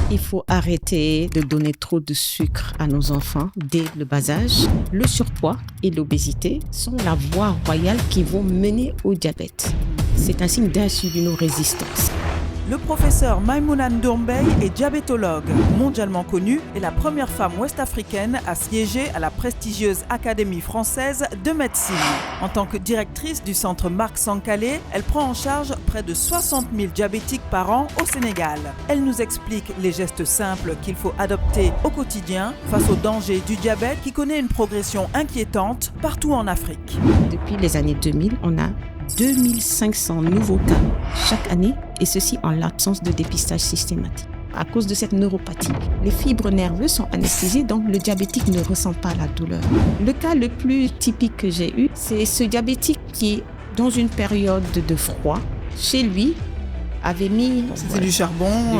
Il faut arrêter de donner trop de sucre à nos enfants dès le bas âge. Le surpoids et l'obésité sont la voie royale qui vont mener au diabète. C'est un signe d'insulinorésistance. Le professeur Maimouna Ndourmbeye est diabétologue, mondialement connue et la première femme ouest-africaine à siéger à la prestigieuse Académie française de médecine. En tant que directrice du centre Marc Sankalé, elle prend en charge près de 60 000 diabétiques par an au Sénégal. Elle nous explique les gestes simples qu'il faut adopter au quotidien face aux dangers du diabète qui connaît une progression inquiétante partout en Afrique. Depuis les années 2000, on a 2500 nouveaux cas chaque année, et ceci en l'absence de dépistage systématique. À cause de cette neuropathie, les fibres nerveuses sont anesthésiées, donc le diabétique ne ressent pas la douleur. Le cas le plus typique que j'ai eu, c'est ce diabétique qui, dans une période de froid, chez lui, avait mis du charbon.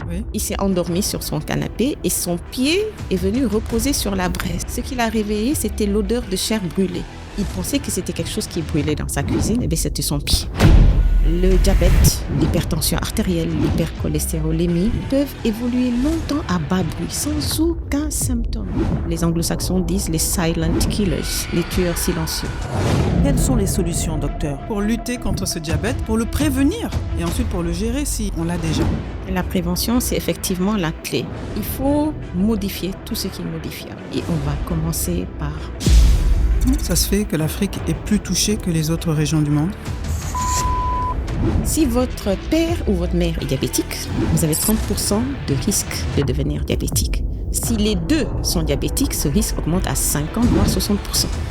Oui. Il s'est endormi sur son canapé et son pied est venu reposer sur la braise. Ce qui l'a réveillé, c'était l'odeur de chair brûlée. Il pensait que c'était quelque chose qui brûlait dans sa cuisine, et bien c'était son pied. Le diabète, l'hypertension artérielle, l'hypercholestérolémie peuvent évoluer longtemps à bas bruit, sans aucun symptôme. Les anglo-saxons disent les silent killers, les tueurs silencieux. Quelles sont les solutions, docteur, pour lutter contre ce diabète, pour le prévenir et ensuite pour le gérer si on l'a déjà? La prévention, c'est effectivement la clé. Il faut modifier tout ce qui est modifiable. Et on va commencer par... Ça se fait que l'Afrique est plus touchée que les autres régions du monde? Si votre père ou votre mère est diabétique, vous avez 30% de risque de devenir diabétique. Si les deux sont diabétiques, ce risque augmente à 50 voire 60%.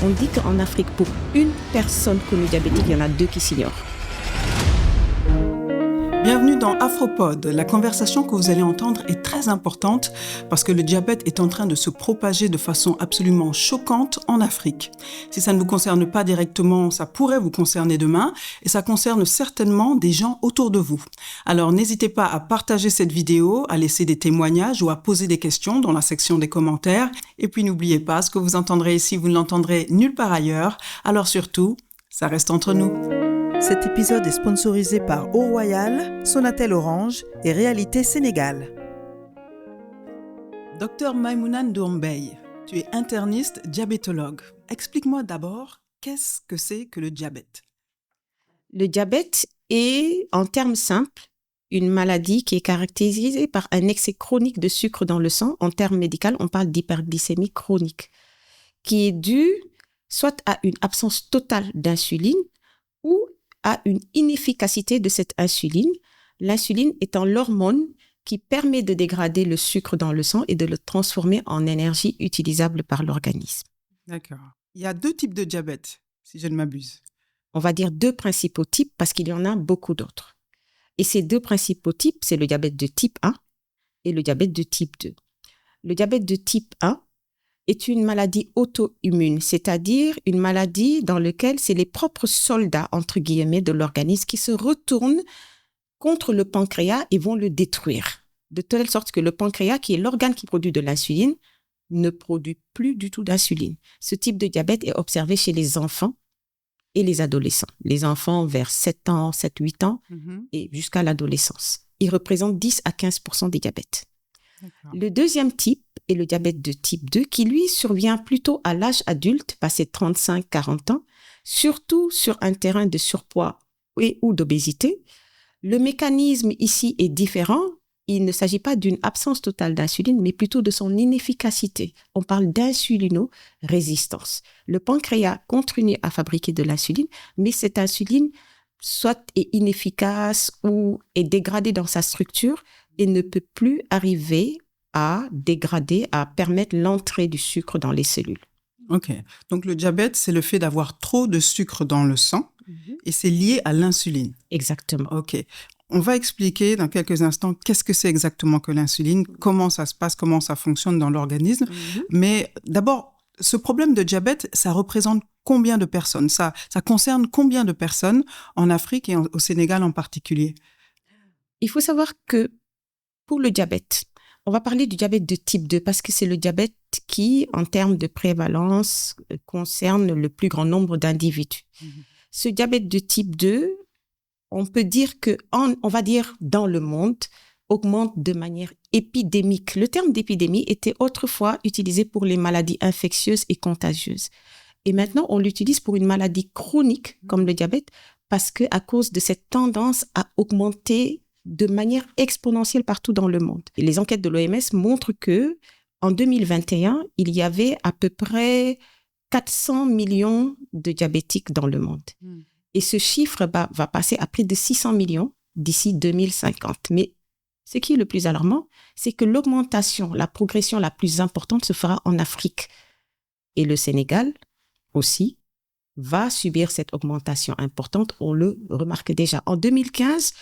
On dit qu'en Afrique, pour une personne connue diabétique, il y en a 2 qui s'ignorent. Bienvenue dans Afropod. La conversation que vous allez entendre est très importante parce que le diabète est en train de se propager de façon absolument choquante en Afrique. Si ça ne vous concerne pas directement, ça pourrait vous concerner demain et ça concerne certainement des gens autour de vous. Alors n'hésitez pas à partager cette vidéo, à laisser des témoignages ou à poser des questions dans la section des commentaires. Et puis n'oubliez pas, ce que vous entendrez ici, vous ne l'entendrez nulle part ailleurs. Alors surtout, ça reste entre nous. Cet épisode est sponsorisé par Eau Royale, Sonatel Orange et Réalité Sénégal. Docteur Maimouna Ndourmbeye, tu es interniste diabétologue. Explique-moi d'abord, qu'est-ce que c'est que le diabète? Le diabète est, en termes simples, une maladie qui est caractérisée par un excès chronique de sucre dans le sang. En termes médicaux, on parle d'hyperglycémie chronique, qui est due soit à une absence totale d'insuline ou à une inefficacité de cette insuline. L'insuline étant l'hormone qui permet de dégrader le sucre dans le sang et de le transformer en énergie utilisable par l'organisme. D'accord. Il y a 2 types de diabète, si je ne m'abuse. On va dire 2 principaux types parce qu'il y en a beaucoup d'autres. Et ces 2 principaux types, c'est le diabète de type 1 et le diabète de type 2. Le diabète de type 1 est une maladie auto-immune, c'est-à-dire une maladie dans laquelle c'est les propres soldats, entre guillemets, de l'organisme qui se retournent contre le pancréas et vont le détruire. De telle sorte que le pancréas, qui est l'organe qui produit de l'insuline, ne produit plus du tout d'insuline. Ce type de diabète est observé chez les enfants et les adolescents. Les enfants vers 7 ans, 7-8 ans et jusqu'à l'adolescence. Il représente 10 à 15% des diabètes. D'accord. Le deuxième type est le diabète de type 2 qui, lui, survient plutôt à l'âge adulte, passé 35-40 ans, surtout sur un terrain de surpoids et ou d'obésité. Le mécanisme ici est différent. Il ne s'agit pas d'une absence totale d'insuline, mais plutôt de son inefficacité. On parle d'insulinorésistance. Le pancréas continue à fabriquer de l'insuline, mais cette insuline soit est inefficace ou est dégradée dans sa structure et ne peut plus arriver à dégrader, à permettre l'entrée du sucre dans les cellules. Ok. Donc le diabète, c'est le fait d'avoir trop de sucre dans le sang et c'est lié à l'insuline. Exactement. Ok. On va expliquer dans quelques instants qu'est-ce que c'est exactement que l'insuline, comment ça se passe, comment ça fonctionne dans l'organisme. Mais d'abord, ce problème de diabète, ça représente combien de personnes? Ça concerne combien de personnes en Afrique et au Sénégal en particulier? Il faut savoir que pour le diabète, on va parler du diabète de type 2 parce que c'est le diabète qui, en termes de prévalence, concerne le plus grand nombre d'individus. Ce diabète de type 2, on peut dire que, on va dire dans le monde, augmente de manière épidémique. Le terme d'épidémie était autrefois utilisé pour les maladies infectieuses et contagieuses. Et maintenant, on l'utilise pour une maladie chronique comme le diabète parce que à cause de cette tendance à augmenter de manière exponentielle partout dans le monde. Et les enquêtes de l'OMS montrent que en 2021, il y avait à peu près 400 millions de diabétiques dans le monde. Et ce chiffre va passer à près de 600 millions d'ici 2050. Mais ce qui est le plus alarmant, c'est que l'augmentation, la progression la plus importante se fera en Afrique. Et le Sénégal aussi va subir cette augmentation importante. On le remarque déjà. En 2015,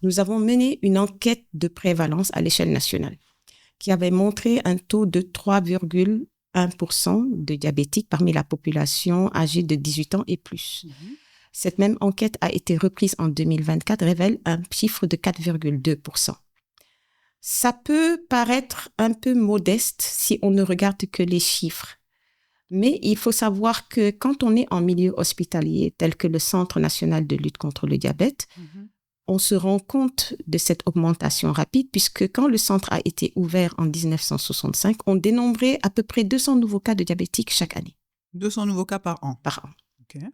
nous avons mené une enquête de prévalence à l'échelle nationale qui avait montré un taux de 3,1% de diabétiques parmi la population âgée de 18 ans et plus. Cette même enquête a été reprise en 2024, révèle un chiffre de 4,2%. Ça peut paraître un peu modeste si on ne regarde que les chiffres. Mais il faut savoir que quand on est en milieu hospitalier, tel que le Centre national de lutte contre le diabète, on se rend compte de cette augmentation rapide puisque quand le centre a été ouvert en 1965, on dénombrait à peu près 200 nouveaux cas de diabétiques chaque année. 200 nouveaux cas par an? Par an. Okay.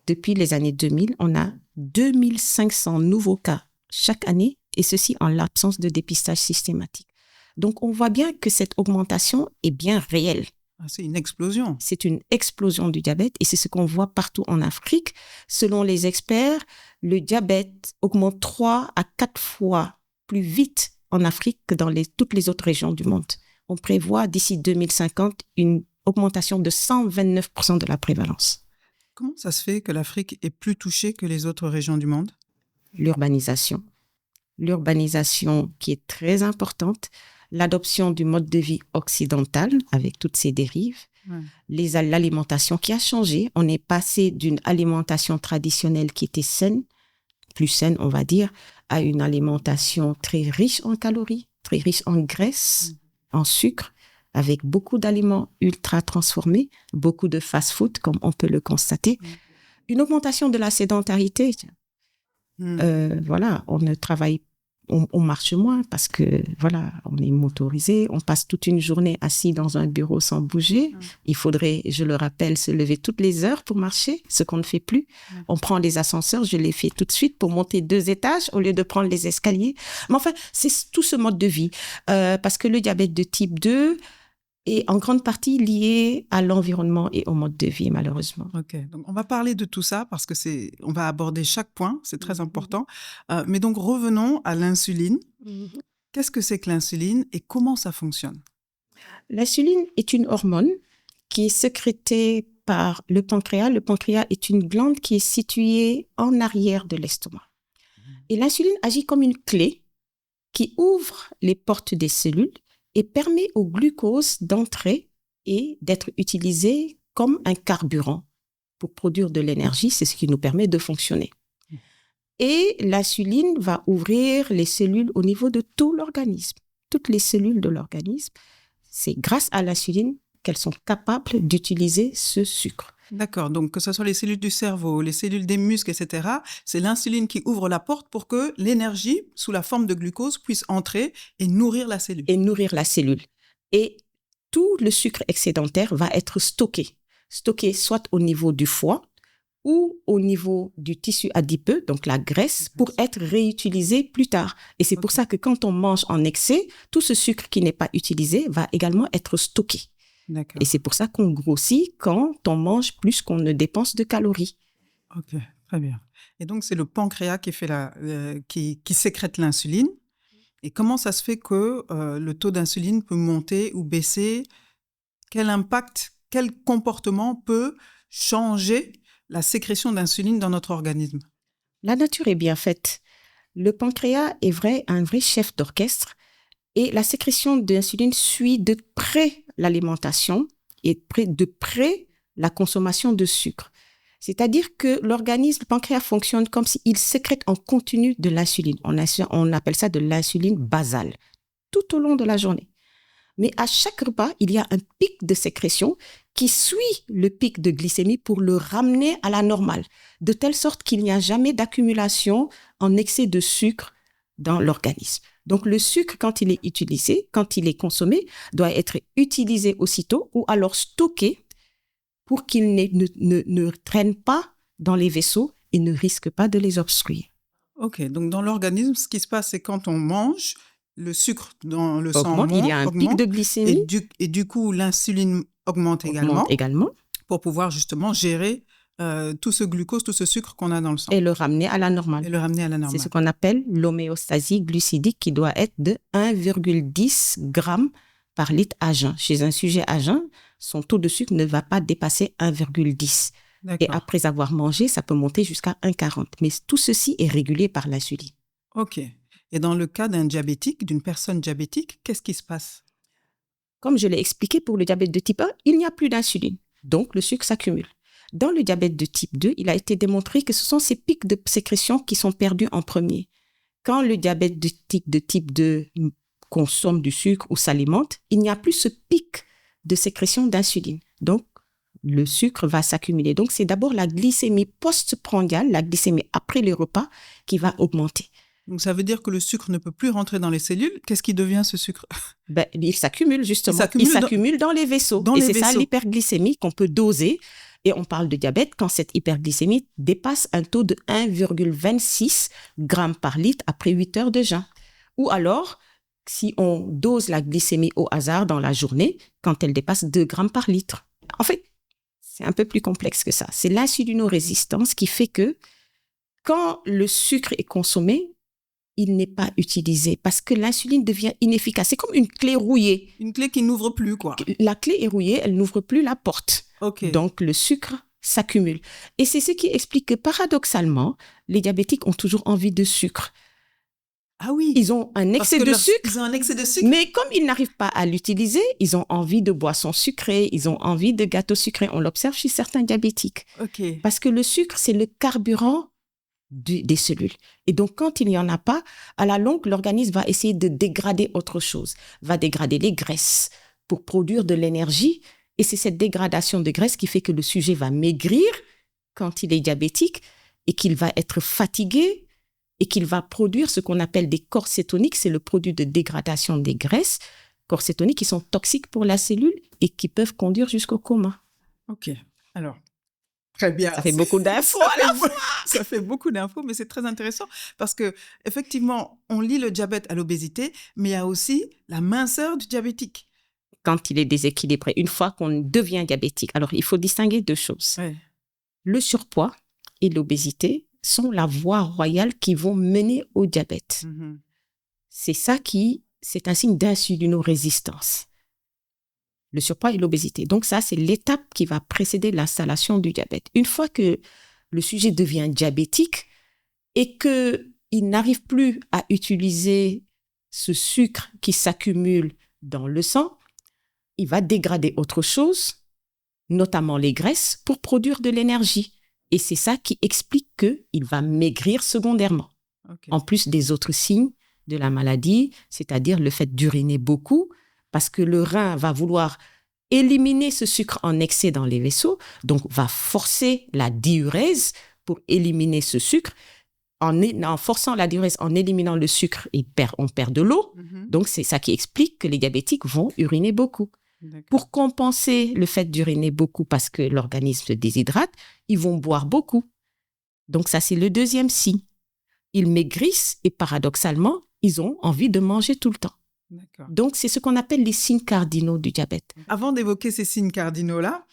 Depuis les années 2000, on a 2500 nouveaux cas chaque année et ceci en l'absence de dépistage systématique. Donc, on voit bien que cette augmentation est bien réelle. C'est une explosion. C'est une explosion du diabète et c'est ce qu'on voit partout en Afrique. Selon les experts, le diabète augmente 3 à 4 fois plus vite en Afrique que dans toutes les autres régions du monde. On prévoit d'ici 2050 une augmentation de 129% de la prévalence. Comment ça se fait que l'Afrique est plus touchée que les autres régions du monde? L'urbanisation qui est très importante. L'adoption du mode de vie occidental avec toutes ses dérives, l'alimentation qui a changé. On est passé d'une alimentation traditionnelle qui était saine, plus saine on va dire, à une alimentation très riche en calories, très riche en graisse, en sucre, avec beaucoup d'aliments ultra transformés, beaucoup de fast-food comme on peut le constater. Une augmentation de la sédentarité. Voilà, on ne travaille pas. On marche moins parce que, voilà, on est motorisé. On passe toute une journée assis dans un bureau sans bouger. Il faudrait, je le rappelle, se lever toutes les heures pour marcher, ce qu'on ne fait plus. On prend les ascenseurs, je les fais tout de suite pour monter 2 étages au lieu de prendre les escaliers. Mais enfin, c'est tout ce mode de vie. Parce que le diabète de type 2 est en grande partie lié à l'environnement et au mode de vie, malheureusement. Ok, donc on va parler de tout ça parce que on va aborder chaque point, c'est très important. Mais donc revenons à l'insuline. Qu'est-ce que c'est que l'insuline et comment ça fonctionne? L'insuline est une hormone qui est sécrétée par le pancréas. Le pancréas est une glande qui est située en arrière de l'estomac. Et l'insuline agit comme une clé qui ouvre les portes des cellules et permet au glucose d'entrer et d'être utilisé comme un carburant pour produire de l'énergie. C'est ce qui nous permet de fonctionner. Et l'insuline va ouvrir les cellules au niveau de tout l'organisme. Toutes les cellules de l'organisme, c'est grâce à l'insuline qu'elles sont capables d'utiliser ce sucre. D'accord, donc que ce soit les cellules du cerveau, les cellules des muscles, etc., c'est l'insuline qui ouvre la porte pour que l'énergie, sous la forme de glucose, puisse entrer et nourrir la cellule. Et tout le sucre excédentaire va être stocké soit au niveau du foie ou au niveau du tissu adipeux, donc la graisse, pour être réutilisé plus tard. Et c'est pour ça que quand on mange en excès, tout ce sucre qui n'est pas utilisé va également être stocké. D'accord. Et c'est pour ça qu'on grossit quand on mange plus qu'on ne dépense de calories. Ok, très bien. Et donc, c'est le pancréas qui sécrète l'insuline. Et comment ça se fait que le taux d'insuline peut monter ou baisser? Quel impact, quel comportement peut changer la sécrétion d'insuline dans notre organisme? La nature est bien faite. Le pancréas est un vrai chef d'orchestre. Et la sécrétion d'insuline suit de près l'alimentation et de près la consommation de sucre. C'est-à-dire que l'organisme, le pancréas fonctionne comme s'il sécrète en continu de l'insuline. On appelle ça de l'insuline basale, tout au long de la journée. Mais à chaque repas, il y a un pic de sécrétion qui suit le pic de glycémie pour le ramener à la normale, de telle sorte qu'il n'y a jamais d'accumulation en excès de sucre dans l'organisme. Donc, le sucre, quand il est utilisé, quand il est consommé, doit être utilisé aussitôt ou alors stocké pour qu'il ne traîne pas dans les vaisseaux et ne risque pas de les obstruer. Ok, donc dans l'organisme, ce qui se passe, c'est quand on mange, le sucre dans le sang Augmente, il y a un pic augmente, de glycémie. et du coup, l'insuline augmente Augmente également. pour pouvoir justement gérer tout ce glucose, tout ce sucre qu'on a dans le sang. Et le ramener à la normale. Et le ramener à la C'est normale. ce qu'on appelle l'homéostasie glucidique qui doit être de 1,10 g par litre à jeun. Chez un sujet à jeun, son taux de sucre ne va pas dépasser 1,10. Et après avoir mangé, ça peut monter jusqu'à 1,40. Mais tout ceci est régulé par l'insuline. Ok. Et dans le cas d'un diabétique, d'une personne diabétique, qu'est-ce qui se passe? Comme je l'ai expliqué pour le diabète de type 1, il n'y a plus d'insuline. Donc, le sucre s'accumule. Dans le diabète de type 2, il a été démontré que ce sont ces pics de sécrétion qui sont perdus en premier. Quand le diabète de type 2 consomme du sucre ou s'alimente, il n'y a plus ce pic de sécrétion d'insuline. Donc, le sucre va s'accumuler. Donc, c'est d'abord la glycémie postprandiale, la glycémie après les repas, qui va augmenter. Donc, ça veut dire que le sucre ne peut plus rentrer dans les cellules. Qu'est-ce qui devient ce sucre? Il s'accumule justement. Il s'accumule dans les vaisseaux. C'est ça l'hyperglycémie qu'on peut doser. Et on parle de diabète quand cette hyperglycémie dépasse un taux de 1,26 g par litre après 8 heures de jeûne. Ou alors, si on dose la glycémie au hasard dans la journée, quand elle dépasse 2 g par litre. En fait, c'est un peu plus complexe que ça. C'est l'insulinorésistance qui fait que quand le sucre est consommé, il n'est pas utilisé parce que l'insuline devient inefficace. C'est comme une clé rouillée. Une clé qui n'ouvre plus, quoi. La clé est rouillée, elle n'ouvre plus la porte. Okay. Donc, le sucre s'accumule. Et c'est ce qui explique que paradoxalement, les diabétiques ont toujours envie de sucre. Ah oui. Ils ont un excès de sucre. Ils ont un excès de sucre. Mais comme ils n'arrivent pas à l'utiliser, ils ont envie de boissons sucrées, ils ont envie de gâteaux sucrés. On l'observe chez certains diabétiques. Okay. Parce que le sucre, c'est le carburant des cellules. Et donc, quand il n'y en a pas, à la longue, l'organisme va essayer de dégrader autre chose, va dégrader les graisses pour produire de l'énergie. Et c'est cette dégradation de graisse qui fait que le sujet va maigrir quand il est diabétique et qu'il va être fatigué et qu'il va produire ce qu'on appelle des corps cétoniques. C'est le produit de dégradation des graisses, corps cétoniques qui sont toxiques pour la cellule et qui peuvent conduire jusqu'au coma. Ok, alors... Très bien. Ça fait beaucoup d'infos à la fois. Ça fait beaucoup d'infos, mais c'est très intéressant parce que effectivement, on lie le diabète à l'obésité, mais il y a aussi la minceur du diabétique. Quand il est déséquilibré, une fois qu'on devient diabétique. Alors, il faut distinguer deux choses. Ouais. Le surpoids et l'obésité sont la voie royale qui vont mener au diabète. Mm-hmm. C'est un signe d'insulinorésistance. Le surpoids et l'obésité. Donc ça, c'est l'étape qui va précéder l'installation du diabète. Une fois que le sujet devient diabétique et qu'il n'arrive plus à utiliser ce sucre qui s'accumule dans le sang, il va dégrader autre chose, notamment les graisses, pour produire de l'énergie. Et c'est ça qui explique qu'il va maigrir secondairement. Okay. En plus des autres signes de la maladie, c'est-à-dire le fait d'uriner beaucoup, parce que le rein va vouloir éliminer ce sucre en excès dans les vaisseaux, donc va forcer la diurèse pour éliminer ce sucre. En forçant la diurèse, en éliminant le sucre, on perd de l'eau. Mm-hmm. Donc, c'est ça qui explique que les diabétiques vont uriner beaucoup. D'accord. Pour compenser le fait d'uriner beaucoup parce que l'organisme se déshydrate, ils vont boire beaucoup. Donc, ça, c'est le deuxième signe. Ils maigrissent et paradoxalement, ils ont envie de manger tout le temps. D'accord. Donc, c'est ce qu'on appelle les signes cardinaux du diabète. Avant d'évoquer ces signes cardinaux-là,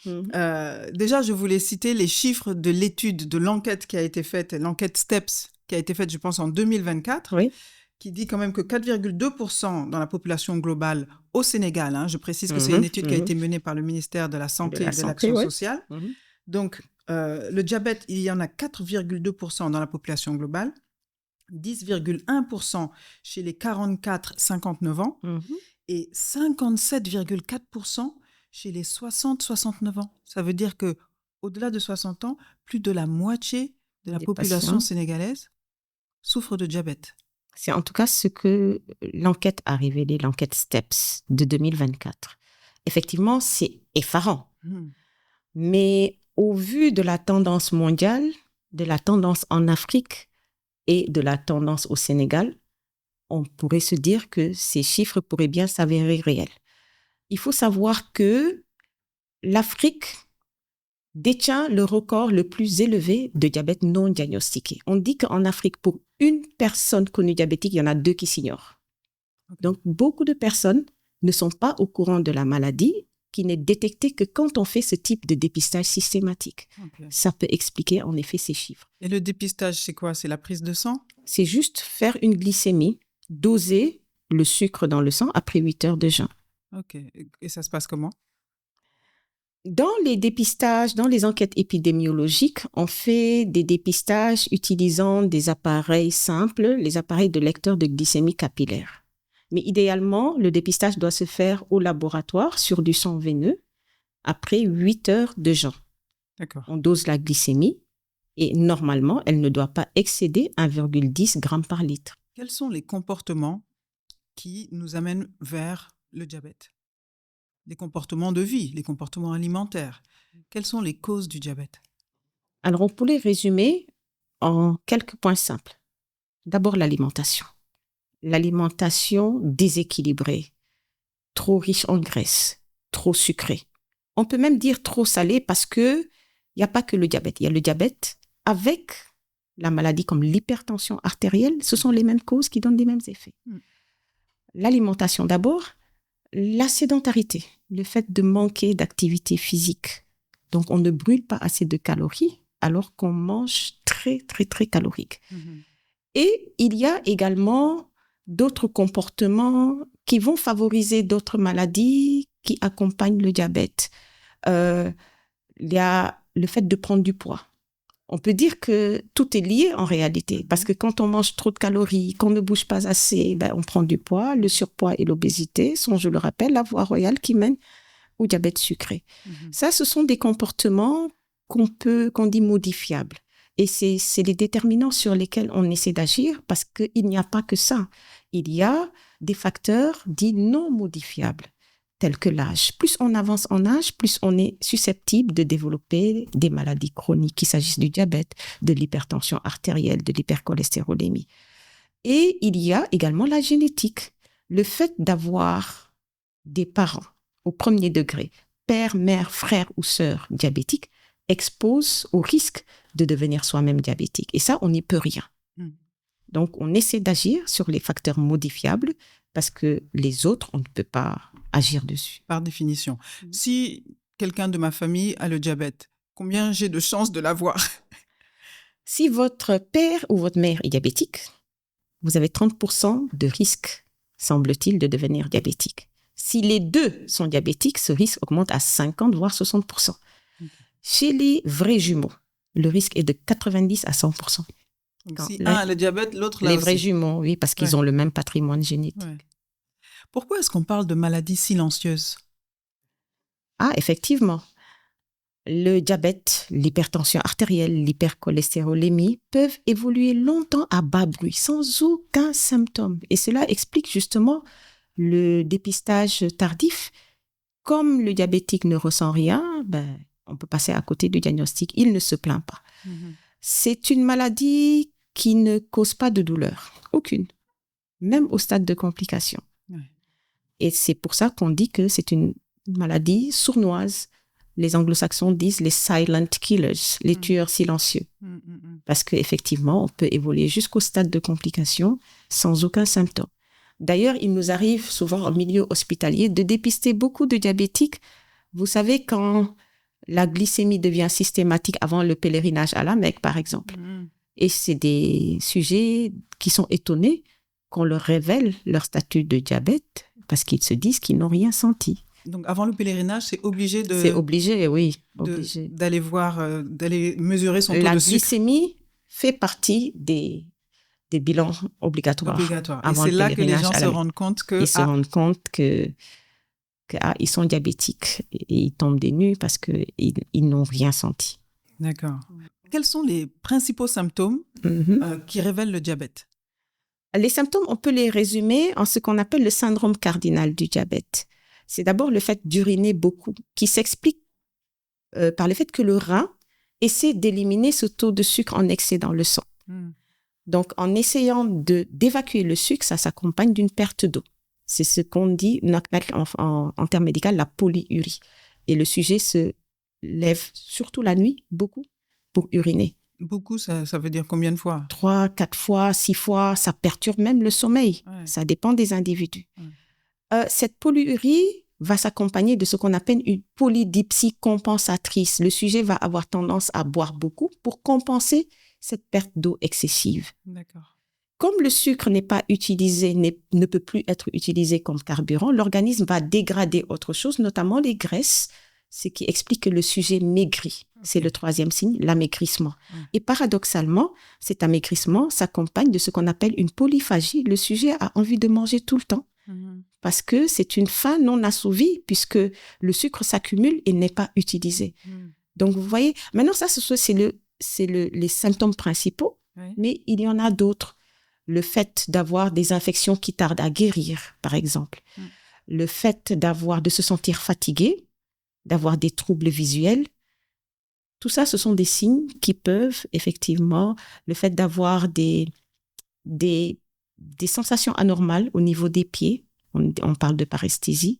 déjà, je voulais citer les chiffres de l'étude, de l'enquête qui a été faite, l'enquête STEPS, qui a été faite, je pense, en 2024, oui. Qui dit quand même que 4,2% dans la population globale au Sénégal, je précise que c'est une étude qui a été menée par le ministère de la Santé et de l'Action sociale. Donc, le diabète, il y en a 4,2% dans la population globale. 10,1% chez les 44-59 ans et 57,4% chez les 60-69 ans. Ça veut dire qu'au-delà de 60 ans, plus de la moitié de la population sénégalaise souffre de diabète. C'est en tout cas ce que l'enquête a révélé, l'enquête STEPS de 2024. Effectivement, c'est effarant. Mais au vu de la tendance mondiale, de la tendance en Afrique, et de la tendance au Sénégal, on pourrait se dire que ces chiffres pourraient bien s'avérer réels. Il faut savoir que l'Afrique détient le record le plus élevé de diabète non diagnostiqué. On dit qu'en Afrique, pour une personne connue diabétique, il y en a 2 qui s'ignorent. Donc, beaucoup de personnes ne sont pas au courant de la maladie, qui n'est détectée que quand on fait ce type de dépistage systématique. Okay. Ça peut expliquer en effet ces chiffres. Et le dépistage, c'est quoi? C'est la prise de sang? C'est juste faire une glycémie, doser le sucre dans le sang après 8 heures de jeûne. Ok. Et ça se passe comment? Dans les dépistages, dans les enquêtes épidémiologiques, on fait des dépistages utilisant des appareils simples, les appareils de lecteur de glycémie capillaire. Mais idéalement, le dépistage doit se faire au laboratoire sur du sang veineux après 8 heures de jeûne. D'accord. On dose la glycémie et normalement, elle ne doit pas excéder 1,10 g par litre. Quels sont les comportements qui nous amènent vers le diabète? Les comportements de vie, les comportements alimentaires. Quelles sont les causes du diabète? Alors, on peut les résumer en quelques points simples. D'abord, l'alimentation. L'alimentation déséquilibrée, trop riche en graisse, trop sucrée. On peut même dire trop salée parce que il n'y a pas que le diabète. Il y a le diabète avec la maladie comme l'hypertension artérielle. Ce sont les mêmes causes qui donnent les mêmes effets. L'alimentation d'abord, la sédentarité, le fait de manquer d'activité physique. Donc, on ne brûle pas assez de calories alors qu'on mange très, très, très calorique. Et il y a également d'autres comportements qui vont favoriser d'autres maladies qui accompagnent le diabète. Il y a le fait de prendre du poids. On peut dire que tout est lié en réalité, parce que quand on mange trop de calories, qu'on ne bouge pas assez, on prend du poids. Le surpoids et l'obésité sont, je le rappelle, la voie royale qui mène au diabète sucré. Ça, ce sont des comportements qu'on dit modifiables. Et c'est les déterminants sur lesquels on essaie d'agir parce qu'il n'y a pas que ça. Il y a des facteurs dits non modifiables, tels que l'âge. Plus on avance en âge, plus on est susceptible de développer des maladies chroniques, qu'il s'agisse du diabète, de l'hypertension artérielle, de l'hypercholestérolémie. Et il y a également la génétique. Le fait d'avoir des parents au premier degré, père, mère, frère ou sœur diabétiques, expose au risque de devenir soi-même diabétique. Et ça, on n'y peut rien. Donc, on essaie d'agir sur les facteurs modifiables parce que les autres, on ne peut pas agir dessus. Par définition. Si quelqu'un de ma famille a le diabète, combien j'ai de chances de l'avoir? Si votre père ou votre mère est diabétique, vous avez 30% de risque, semble-t-il, de devenir diabétique. Si les deux sont diabétiques, ce risque augmente à 50, voire 60%. Chez les vrais jumeaux, le risque est de 90 à 100%. Donc si un a le diabète, l'autre l'a aussi. Les vrais jumeaux, oui, parce qu'ils ont le même patrimoine génétique. Ouais. Pourquoi est-ce qu'on parle de maladies silencieuses? Ah, effectivement. Le diabète, l'hypertension artérielle, l'hypercholestérolémie peuvent évoluer longtemps à bas bruit, sans aucun symptôme. Et cela explique justement le dépistage tardif. Comme le diabétique ne ressent rien, on peut passer à côté du diagnostic. Il ne se plaint pas. C'est une maladie qui ne cause pas de douleur, aucune, même au stade de complication. Et c'est pour ça qu'on dit que c'est une maladie sournoise. Les anglo-saxons disent les silent killers, les tueurs silencieux. Parce qu'effectivement, on peut évoluer jusqu'au stade de complication sans aucun symptôme. D'ailleurs, il nous arrive souvent en milieu hospitalier de dépister beaucoup de diabétiques. Vous savez, quand la glycémie devient systématique avant le pèlerinage à la Mecque, par exemple. Et c'est des sujets qui sont étonnés qu'on leur révèle leur statut de diabète parce qu'ils se disent qu'ils n'ont rien senti. Donc, avant le pèlerinage, c'est obligé de... C'est obligé, oui. D'aller voir, d'aller mesurer son taux de sucre. La glycémie fait partie des bilans obligatoires. Et c'est là que les gens se rendent compte que... Ils se rendent compte que ils sont diabétiques et ils tombent des nues parce qu'ils n'ont rien senti. D'accord. Quels sont les principaux symptômes qui révèlent le diabète? Les symptômes, on peut les résumer en ce qu'on appelle le syndrome cardinal du diabète. C'est d'abord le fait d'uriner beaucoup, qui s'explique par le fait que le rein essaie d'éliminer ce taux de sucre en excès dans le sang. Donc, en essayant d'évacuer le sucre, ça s'accompagne d'une perte d'eau. C'est ce qu'on dit en termes médicaux, la polyurie. Et le sujet se lève surtout la nuit, beaucoup, pour uriner. Beaucoup, ça veut dire combien de fois? 3, 4 fois, 6 fois, ça perturbe même le sommeil. Ouais. Ça dépend des individus. Ouais. Cette polyurie va s'accompagner de ce qu'on appelle une polydipsie compensatrice. Le sujet va avoir tendance à boire beaucoup pour compenser cette perte d'eau excessive. D'accord. Comme le sucre n'est pas utilisé, ne peut plus être utilisé comme carburant, l'organisme va dégrader autre chose, notamment les graisses, ce qui explique que le sujet maigrit. Okay. C'est le 3e signe, l'amaigrissement. Et paradoxalement, cet amaigrissement s'accompagne de ce qu'on appelle une polyphagie. Le sujet a envie de manger tout le temps parce que c'est une faim non assouvie puisque le sucre s'accumule et n'est pas utilisé. Donc, vous voyez, maintenant, ça, c'est les symptômes principaux, mais il y en a d'autres. Le fait d'avoir des infections qui tardent à guérir, par exemple. Le fait de se sentir fatigué, d'avoir des troubles visuels. Tout ça, ce sont des signes qui peuvent, effectivement, le fait d'avoir des sensations anormales au niveau des pieds. On parle de paresthésie.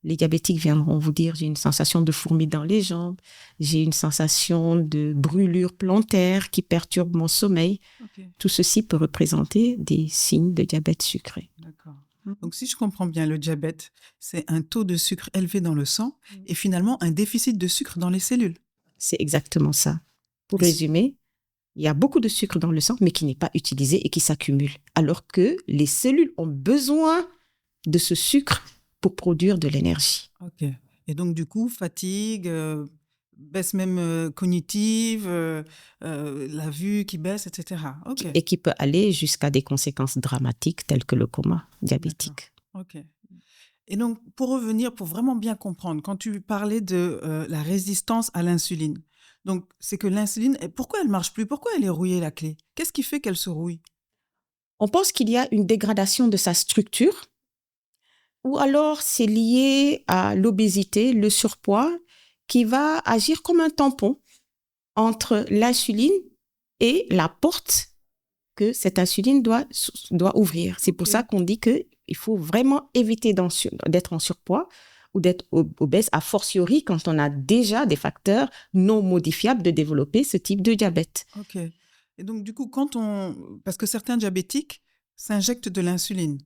Les diabétiques viendront vous dire, j'ai une sensation de fourmis dans les jambes, j'ai une sensation de brûlure plantaire qui perturbe mon sommeil. Okay. Tout ceci peut représenter des signes de diabète sucré. D'accord. Donc, si je comprends bien, le diabète, c'est un taux de sucre élevé dans le sang et finalement un déficit de sucre dans les cellules. C'est exactement ça. Pour résumer, il y a beaucoup de sucre dans le sang, mais qui n'est pas utilisé et qui s'accumule. Alors que les cellules ont besoin de ce sucre pour produire de l'énergie. Ok. Et donc, du coup, fatigue, baisse même cognitive, la vue qui baisse, etc. Okay. Et qui peut aller jusqu'à des conséquences dramatiques telles que le coma diabétique. Ok. Et donc, pour revenir, pour vraiment bien comprendre, quand tu parlais de la résistance à l'insuline, donc c'est que l'insuline, pourquoi elle ne marche plus? Pourquoi elle est rouillée, la clé? Qu'est-ce qui fait qu'elle se rouille? On pense qu'il y a une dégradation de sa structure, ou alors c'est lié à l'obésité, le surpoids, qui va agir comme un tampon entre l'insuline et la porte que cette insuline doit ouvrir. C'est pour ça qu'on dit qu'il faut vraiment éviter d'être en surpoids ou d'être obèse, a fortiori quand on a déjà des facteurs non modifiables de développer ce type de diabète. Ok. Et donc, du coup, parce que certains diabétiques s'injectent de l'insuline.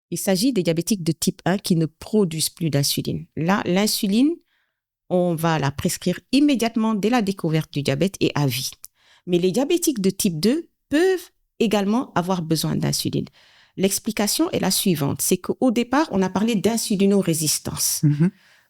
Il s'agit des diabétiques de type 1 qui ne produisent plus d'insuline. Là, l'insuline, on va la prescrire immédiatement dès la découverte du diabète et à vie. Mais les diabétiques de type 2 peuvent également avoir besoin d'insuline. L'explication est la suivante, c'est qu'au départ, on a parlé d'insulinorésistance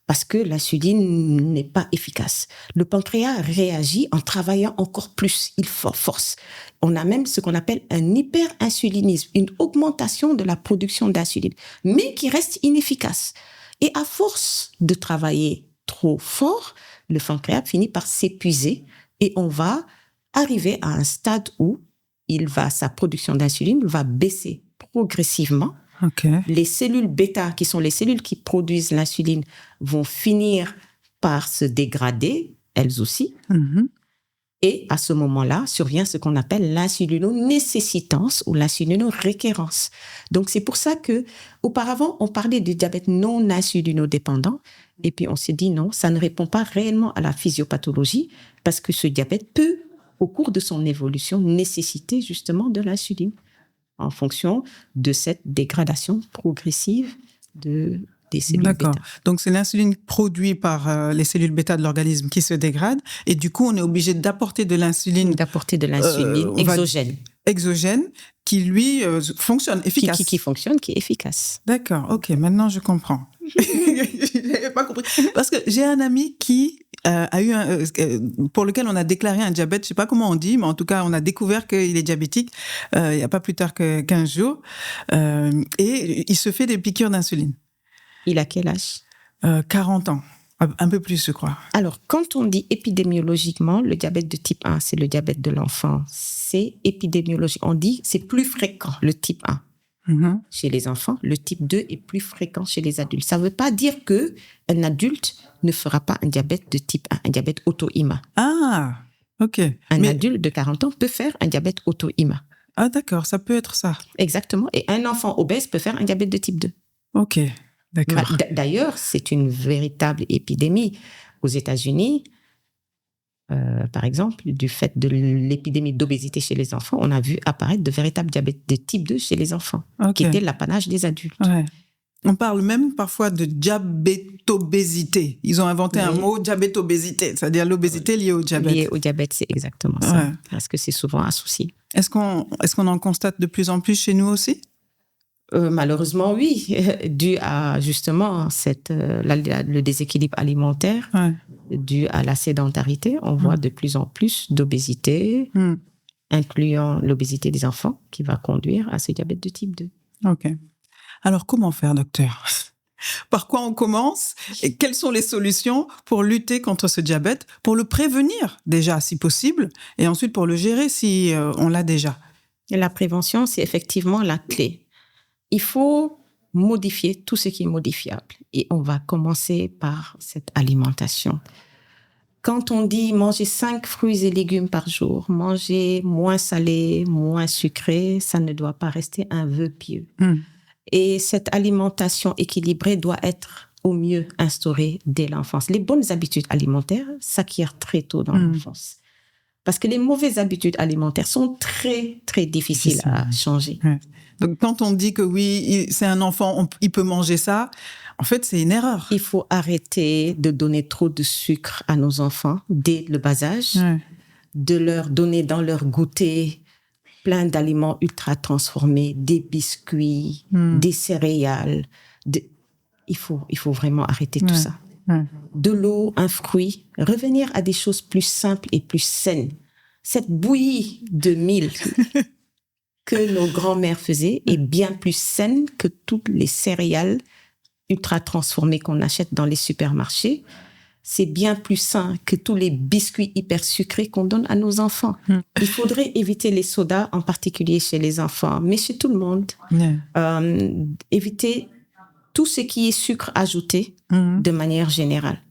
parce que l'insuline n'est pas efficace. Le pancréas réagit en travaillant encore plus, il force. On a même ce qu'on appelle un hyperinsulinisme, une augmentation de la production d'insuline, mais qui reste inefficace. Et à force de travailler trop fort, le pancréas finit par s'épuiser et on va arriver à un stade où sa production d'insuline va baisser progressivement. Okay. Les cellules bêta, qui sont les cellules qui produisent l'insuline, vont finir par se dégrader, elles aussi. Et à ce moment-là, survient ce qu'on appelle l'insulinonécessitance ou l'insulinoréquérence. Donc, c'est pour ça que, auparavant, on parlait du diabète non insulinodépendant. Et puis, on s'est dit non, ça ne répond pas réellement à la physiopathologie parce que ce diabète peut, au cours de son évolution, nécessiter justement de l'insuline en fonction de cette dégradation progressive des cellules D'accord. bêta. Donc, c'est l'insuline produite par les cellules bêta de l'organisme qui se dégradent. Et du coup, on est obligé d'apporter de l'insuline. Exogène, qui lui fonctionne, efficace. Qui fonctionne, qui est efficace. D'accord. OK, maintenant je comprends. Je n'avais pas compris. Parce que j'ai un ami qui a eu pour lequel on a déclaré un diabète, je ne sais pas comment on dit, mais en tout cas, on a découvert qu'il est diabétique il n'y a pas plus tard que 15 jours. Et il se fait des piqûres d'insuline. Il a quel âge? 40 ans. Un peu plus, je crois. Alors, quand on dit épidémiologiquement, le diabète de type 1, c'est le diabète de l'enfant. C'est épidémiologique. On dit c'est plus fréquent, le type 1. Chez les enfants, le type 2 est plus fréquent chez les adultes. Ça ne veut pas dire qu'un adulte ne fera pas un diabète de type 1, un diabète auto-immun. Ah, ok. Un adulte de 40 ans peut faire un diabète auto-immun. Ah, d'accord, ça peut être ça. Exactement. Et un enfant obèse peut faire un diabète de type 2. OK, d'accord. D'ailleurs, c'est une véritable épidémie aux États-Unis. Par exemple, du fait de l'épidémie d'obésité chez les enfants, on a vu apparaître de véritables diabètes de type 2 chez les enfants, qui étaient l'apanage des adultes. Ouais. On parle même parfois de diabétobésité. Ils ont inventé un mot, diabétobésité, c'est-à-dire l'obésité liée au diabète. Liée au diabète, c'est exactement ça, parce que c'est souvent associé. Est-ce qu'on en constate de plus en plus chez nous aussi? Malheureusement, oui, dû à justement le déséquilibre alimentaire, dû à la sédentarité, on voit de plus en plus d'obésité, incluant l'obésité des enfants, qui va conduire à ce diabète de type 2. OK. Alors, comment faire, docteur? Par quoi on commence? Et quelles sont les solutions pour lutter contre ce diabète, pour le prévenir déjà, si possible, et ensuite pour le gérer si on l'a déjà? La prévention, c'est effectivement la clé. Il faut modifier tout ce qui est modifiable. Et on va commencer par cette alimentation. Quand on dit manger 5 fruits et légumes par jour, manger moins salé, moins sucré, ça ne doit pas rester un vœu pieux. Et cette alimentation équilibrée doit être au mieux instaurée dès l'enfance. Les bonnes habitudes alimentaires s'acquièrent très tôt dans l'enfance. Parce que les mauvaises habitudes alimentaires sont très, très difficiles à changer. Donc, quand on dit que oui, c'est un enfant, il peut manger ça, en fait, c'est une erreur. Il faut arrêter de donner trop de sucre à nos enfants dès le bas âge, de leur donner dans leur goûter plein d'aliments ultra transformés, des biscuits, des céréales. Il faut vraiment arrêter tout ça. De l'eau, un fruit, revenir à des choses plus simples et plus saines. Cette bouillie de mil que nos grands-mères faisaient est bien plus saine que toutes les céréales ultra transformées qu'on achète dans les supermarchés. C'est bien plus sain que tous les biscuits hyper sucrés qu'on donne à nos enfants. Il faudrait éviter les sodas, en particulier chez les enfants, mais chez tout le monde. Éviter tout ce qui est sucre ajouté de manière générale.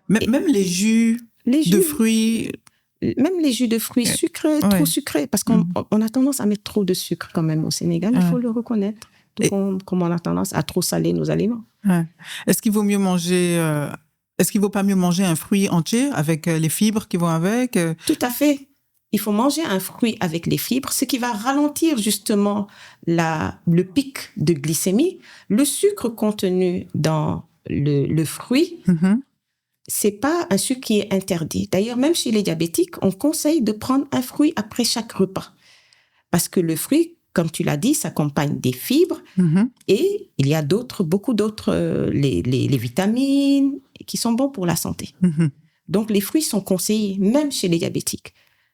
Même les jus de fruits. Même les jus de fruits sucrés, trop sucrés, parce qu'on a tendance à mettre trop de sucre quand même au Sénégal, il faut le reconnaître. Comme on a tendance à trop saler nos aliments. Est-ce qu'il vaut mieux manger... Est-ce qu'il ne vaut pas mieux manger un fruit entier avec les fibres qui vont avec? Tout à fait. Il faut manger un fruit avec les fibres, ce qui va ralentir justement le pic de glycémie. Le sucre contenu dans le fruit, c'est pas un sucre qui est interdit. D'ailleurs, même chez les diabétiques, on conseille de prendre un fruit après chaque repas. Parce que le fruit, comme tu l'as dit, s'accompagne des fibres et il y a beaucoup d'autres, les vitamines qui sont bons pour la santé. Donc, les fruits sont conseillés, même chez les diabétiques.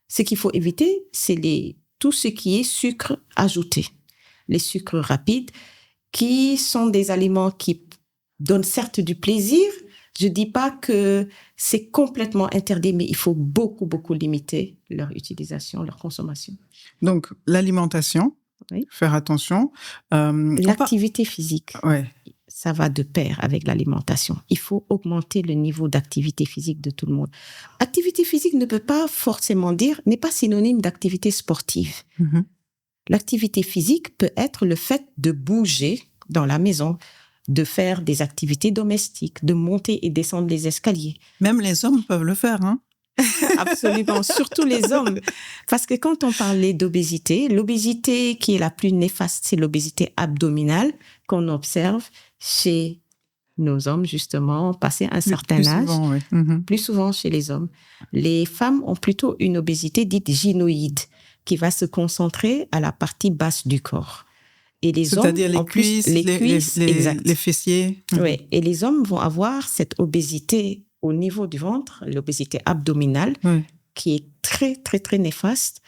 Ce qu'il faut éviter, c'est tout ce qui est sucre ajouté. Les sucres rapides, qui sont des aliments qui donnent certes du plaisir. Je ne dis pas que c'est complètement interdit, mais il faut beaucoup, beaucoup limiter leur utilisation, leur consommation. Donc, l'alimentation, faire attention. L'activité physique, ça va de pair avec l'alimentation. Il faut augmenter le niveau d'activité physique de tout le monde. Activité physique ne peut pas forcément n'est pas synonyme d'activité sportive. L'activité physique peut être le fait de bouger dans la maison, de faire des activités domestiques, de monter et descendre les escaliers. Même les hommes peuvent le faire, hein? Absolument, surtout les hommes. Parce que quand on parlait d'obésité, l'obésité qui est la plus néfaste, c'est l'obésité abdominale qu'on observe chez nos hommes, justement, passé un certain âge. Souvent, plus souvent chez les hommes. Les femmes ont plutôt une obésité dite gynoïde, qui va se concentrer à la partie basse du corps. Et les C'est-à-dire hommes, les cuisses, les fessiers. Oui, et les hommes vont avoir cette obésité au niveau du ventre, l'obésité abdominale, qui est très, très, très néfaste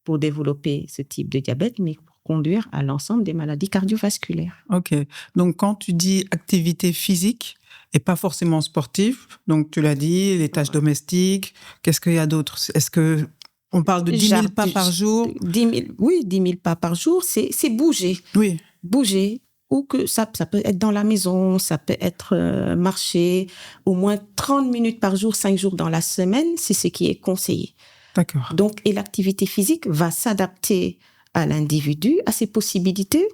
pour développer ce type de diabète, mais pour conduire à l'ensemble des maladies cardiovasculaires. OK. Donc, quand tu dis activité physique et pas forcément sportive, donc tu l'as dit, les tâches domestiques, qu'est-ce qu'il y a d'autre? Est-ce que on parle de 10 000 pas par jour? 10 000 pas par jour, c'est bouger. Oui. Bouger. Ou que ça peut être dans la maison, ça peut être marcher, au moins 30 minutes par jour, 5 jours dans la semaine, c'est ce qui est conseillé. D'accord. Donc, et l'activité physique va s'adapter à l'individu, à ses possibilités,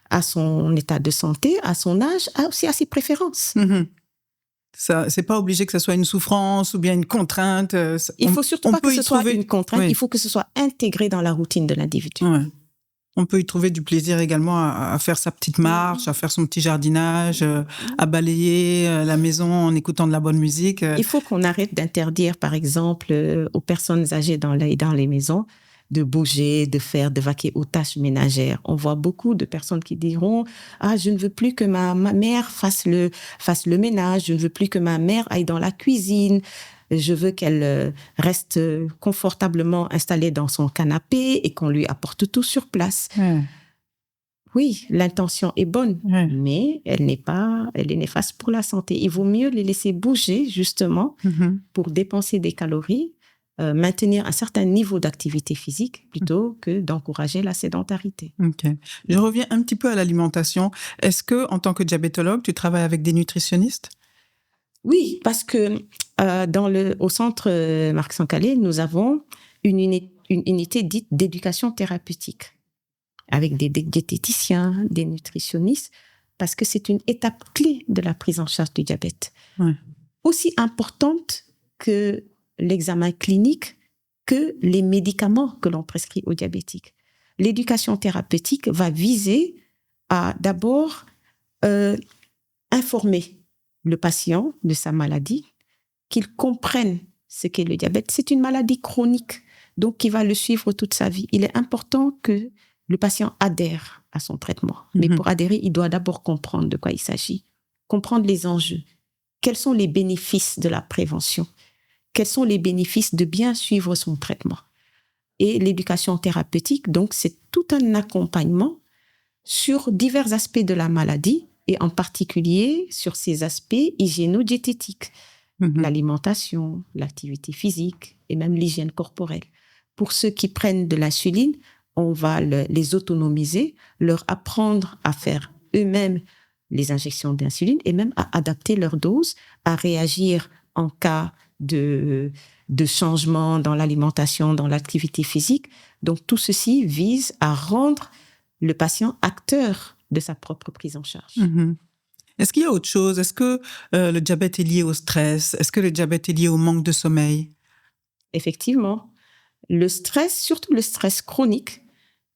à son état de santé, à son âge, aussi à ses préférences. Ça, c'est pas obligé que ce soit une souffrance ou bien une contrainte. Il faut surtout pas que ce soit une contrainte, oui. il faut que ce soit intégré dans la routine de l'individu. Ouais. On peut y trouver du plaisir également à faire sa petite marche, à faire son petit jardinage, à balayer la maison en écoutant de la bonne musique. Il faut qu'on arrête d'interdire, par exemple, aux personnes âgées dans les maisons de bouger, de vaquer aux tâches ménagères. On voit beaucoup de personnes qui diront « Ah, je ne veux plus que ma mère fasse le ménage, je ne veux plus que ma mère aille dans la cuisine. » Je veux qu'elle reste confortablement installée dans son canapé et qu'on lui apporte tout sur place. Oui, l'intention est bonne, mais elle est néfaste pour la santé. Il vaut mieux les laisser bouger, justement, pour dépenser des calories, maintenir un certain niveau d'activité physique, plutôt que d'encourager la sédentarité. Ok. Je reviens un petit peu à l'alimentation. Est-ce que, en tant que diabétologue, tu travailles avec des nutritionnistes? Oui, parce que au centre Marc Saint-Calais, nous avons une unité dite d'éducation thérapeutique avec des diététiciens, des nutritionnistes, parce que c'est une étape clé de la prise en charge du diabète. Aussi importante que l'examen clinique, que les médicaments que l'on prescrit aux diabétiques. L'éducation thérapeutique va viser à d'abord informer le patient de sa maladie, qu'il comprenne ce qu'est le diabète. C'est une maladie chronique, donc qui va le suivre toute sa vie. Il est important que le patient adhère à son traitement. Mais pour adhérer, il doit d'abord comprendre de quoi il s'agit, comprendre les enjeux. Quels sont les bénéfices de la prévention? Quels sont les bénéfices de bien suivre son traitement? Et l'éducation thérapeutique, donc, c'est tout un accompagnement sur divers aspects de la maladie, et en particulier sur ces aspects hygiéno-diététiques, l'alimentation, l'activité physique et même l'hygiène corporelle. Pour ceux qui prennent de l'insuline, on va les autonomiser, leur apprendre à faire eux-mêmes les injections d'insuline et même à adapter leur dose, à réagir en cas de changement dans l'alimentation, dans l'activité physique. Donc tout ceci vise à rendre le patient acteur de sa propre prise en charge. Est-ce qu'il y a autre chose? Est-ce que le diabète est lié au stress? Est-ce que le diabète est lié au manque de sommeil? Effectivement. Le stress, surtout le stress chronique,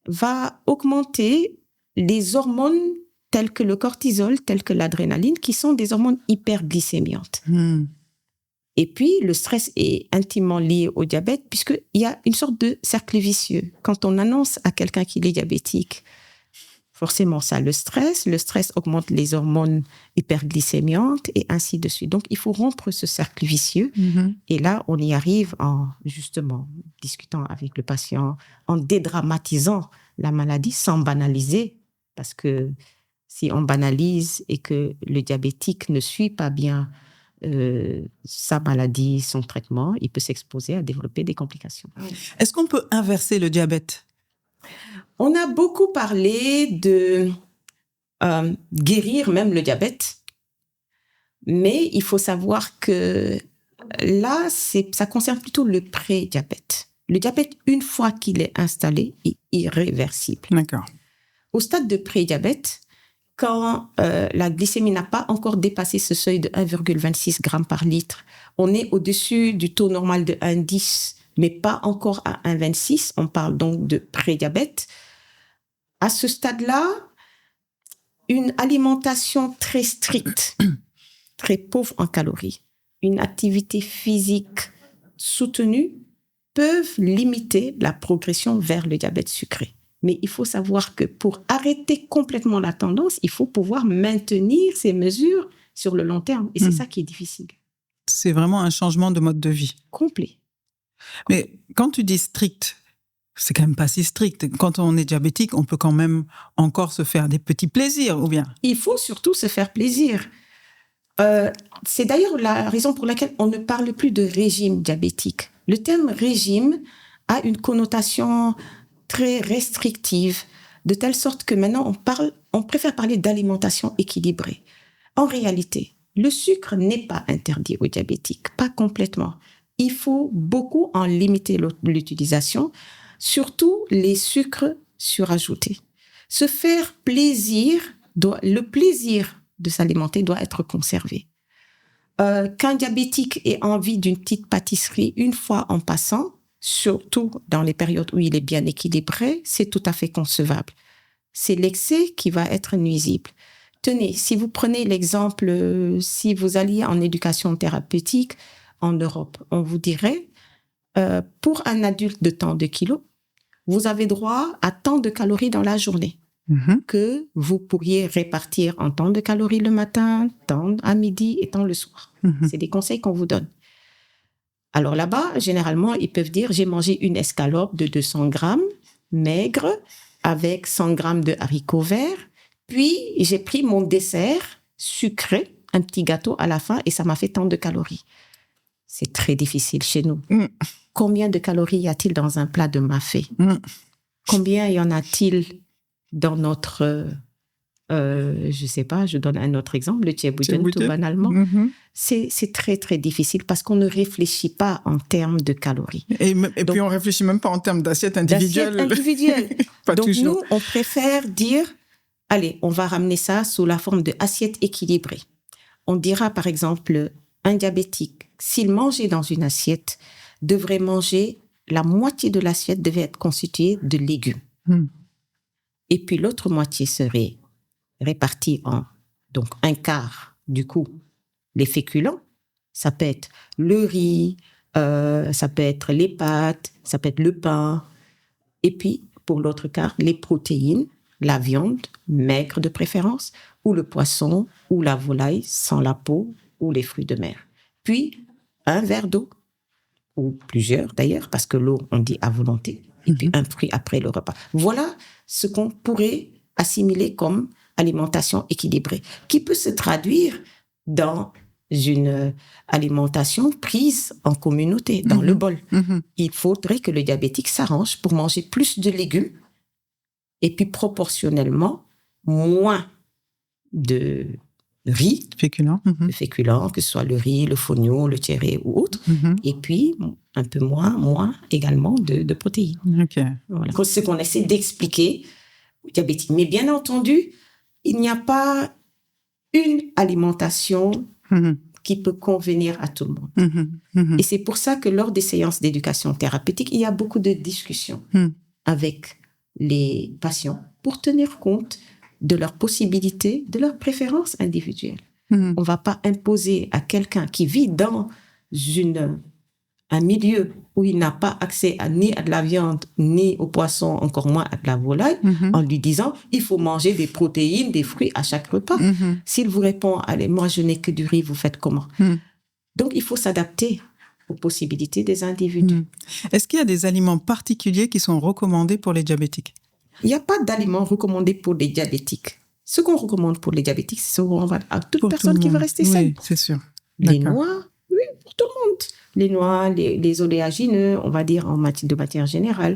va augmenter les hormones telles que le cortisol, telles que l'adrénaline, qui sont des hormones hyperglycémiantes. Et puis, le stress est intimement lié au diabète, puisqu'il y a une sorte de cercle vicieux. Quand on annonce à quelqu'un qu'il est diabétique, forcément, ça le stress augmente les hormones hyperglycémiantes et ainsi de suite. Donc, il faut rompre ce cercle vicieux. Et là, on y arrive en, justement, discutant avec le patient, en dédramatisant la maladie sans banaliser. Parce que si on banalise et que le diabétique ne suit pas bien sa maladie, son traitement, il peut s'exposer à développer des complications. Est-ce qu'on peut inverser le diabète? On a beaucoup parlé de guérir même le diabète, mais il faut savoir que là, ça concerne plutôt le pré-diabète. Le diabète, une fois qu'il est installé, est irréversible. D'accord. Au stade de pré-diabète, quand la glycémie n'a pas encore dépassé ce seuil de 1,26 g par litre, on est au-dessus du taux normal de 1,10, mais pas encore à 1,26. On parle donc de pré-diabète. À ce stade-là, une alimentation très stricte, très pauvre en calories, une activité physique soutenue peuvent limiter la progression vers le diabète sucré. Mais il faut savoir que pour arrêter complètement la tendance, il faut pouvoir maintenir ces mesures sur le long terme. Et c'est ça qui est difficile. C'est vraiment un changement de mode de vie. Complet. Mais quand tu dis strict, c'est quand même pas si strict. Quand on est diabétique, on peut quand même encore se faire des petits plaisirs, ou bien? Il faut surtout se faire plaisir. C'est d'ailleurs la raison pour laquelle on ne parle plus de régime diabétique. Le terme régime a une connotation très restrictive, de telle sorte que maintenant on préfère parler d'alimentation équilibrée. En réalité, le sucre n'est pas interdit aux diabétiques, pas complètement. Il faut beaucoup en limiter l'utilisation, surtout les sucres surajouter. Se faire plaisir, le plaisir de s'alimenter doit être conservé. Qu'un diabétique ait envie d'une petite pâtisserie une fois en passant, surtout dans les périodes où il est bien équilibré, c'est tout à fait concevable. C'est l'excès qui va être nuisible. Tenez, si vous prenez l'exemple, si vous alliez en éducation thérapeutique en Europe, on vous dirait, pour un adulte de tant de kilos, vous avez droit à tant de calories dans la journée que vous pourriez répartir en tant de calories le matin, tant à midi et tant le soir. C'est des conseils qu'on vous donne. Alors là-bas, généralement, ils peuvent dire, j'ai mangé une escalope de 200 grammes, maigre, avec 100 grammes de haricots verts, puis j'ai pris mon dessert sucré, un petit gâteau à la fin, et ça m'a fait tant de calories. C'est très difficile chez nous. Combien de calories y a-t-il dans un plat de mafé? Combien y en a-t-il dans notre, je sais pas, je donne un autre exemple, le tchéboudian, tout banalement. C'est très, très difficile parce qu'on ne réfléchit pas en termes de calories. Et puis, on réfléchit même pas en termes d'assiette individuelle. Donc, toujours. Nous, on préfère dire, allez, on va ramener ça sous la forme de assiette équilibrée. On dira, par exemple, un diabétique, s'il mangeait dans une assiette, devrait manger, la moitié de l'assiette devait être constituée de légumes. Et puis l'autre moitié serait répartie en, donc, un quart, du coup, les féculents. Ça peut être le riz, ça peut être les pâtes, ça peut être le pain. Et puis, pour l'autre quart, les protéines, la viande, maigre de préférence, ou le poisson, ou la volaille, sans la peau, ou les fruits de mer. Puis, un verre d'eau, ou plusieurs d'ailleurs, parce que l'eau, on dit à volonté, et puis un fruit après le repas. Voilà ce qu'on pourrait assimiler comme alimentation équilibrée, qui peut se traduire dans une alimentation prise en communauté, dans le bol. Il faudrait que le diabétique s'arrange pour manger plus de légumes et puis proportionnellement moins de riz, de féculents, que ce soit le riz, le fonio, le tiéré ou autre, et puis un peu moins également de protéines. Voilà. C'est ce qu'on essaie d'expliquer aux diabétiques. Mais bien entendu, il n'y a pas une alimentation qui peut convenir à tout le monde. Et c'est pour ça que lors des séances d'éducation thérapeutique, il y a beaucoup de discussions avec les patients pour tenir compte de leurs possibilités, de leurs préférences individuelles. On ne va pas imposer à quelqu'un qui vit dans un milieu où il n'a pas accès ni à de la viande, ni au poisson, encore moins à de la volaille, en lui disant il faut manger des protéines, des fruits à chaque repas. S'il vous répond allez, moi je n'ai que du riz, vous faites comment? Donc il faut s'adapter aux possibilités des individus. Est-ce qu'il y a des aliments particuliers qui sont recommandés pour les diabétiques? Il n'y a pas d'aliments recommandés pour les diabétiques. Ce qu'on recommande pour les diabétiques, c'est ce qu'on va à toute personne qui veut rester saine. Oui, c'est sûr. Les noix, oui, pour tout le monde. Les noix, les oléagineux, on va dire de matière générale.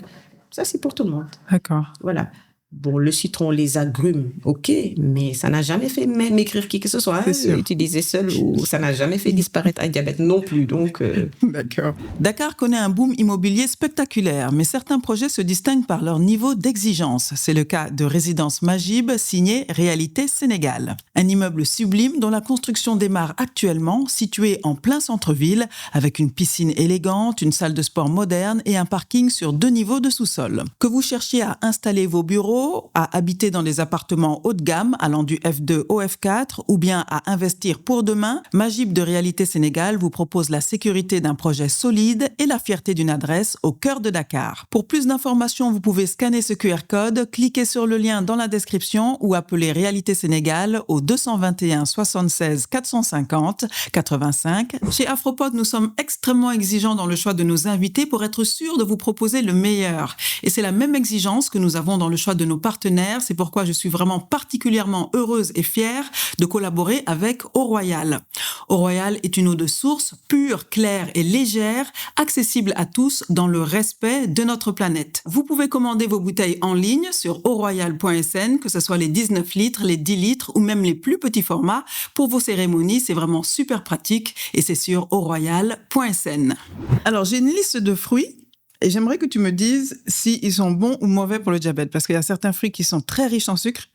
Ça, c'est pour tout le monde. D'accord. Voilà. Bon, le citron, les agrumes, ok, mais ça n'a jamais fait maigrir qui que ce soit. Utiliser seul, ou ça n'a jamais fait disparaître un diabète non plus. Donc, D'accord. Dakar connaît un boom immobilier spectaculaire, mais certains projets se distinguent par leur niveau d'exigence. C'est le cas de Résidence Magib, signé Réalité Sénégal. Un immeuble sublime dont la construction démarre actuellement, situé en plein centre-ville, avec une piscine élégante, une salle de sport moderne et un parking sur 2 niveaux de sous-sol. Que vous cherchiez à installer vos bureaux, à habiter dans des appartements haut de gamme allant du F2 au F4 ou bien à investir pour demain, Magib de Réalité Sénégal vous propose la sécurité d'un projet solide et la fierté d'une adresse au cœur de Dakar. Pour plus d'informations, vous pouvez scanner ce QR code, cliquer sur le lien dans la description ou appeler Réalité Sénégal au 221 76 450 85. Chez Afropod, nous sommes extrêmement exigeants dans le choix de nos invités pour être sûrs de vous proposer le meilleur. Et c'est la même exigence que nous avons dans le choix de nos partenaires. C'est pourquoi je suis vraiment particulièrement heureuse et fière de collaborer avec Eau Royale. Eau Royale est une eau de source pure, claire et légère, accessible à tous dans le respect de notre planète. Vous pouvez commander vos bouteilles en ligne sur eauroyale.sn, que ce soit les 19 litres, les 10 litres ou même les plus petits formats. Pour vos cérémonies, c'est vraiment super pratique et c'est sur eauroyale.sn. Alors, j'ai une liste de fruits Et j'aimerais que tu me dises s'ils sont bons ou mauvais pour le diabète, parce qu'il y a certains fruits qui sont très riches en sucre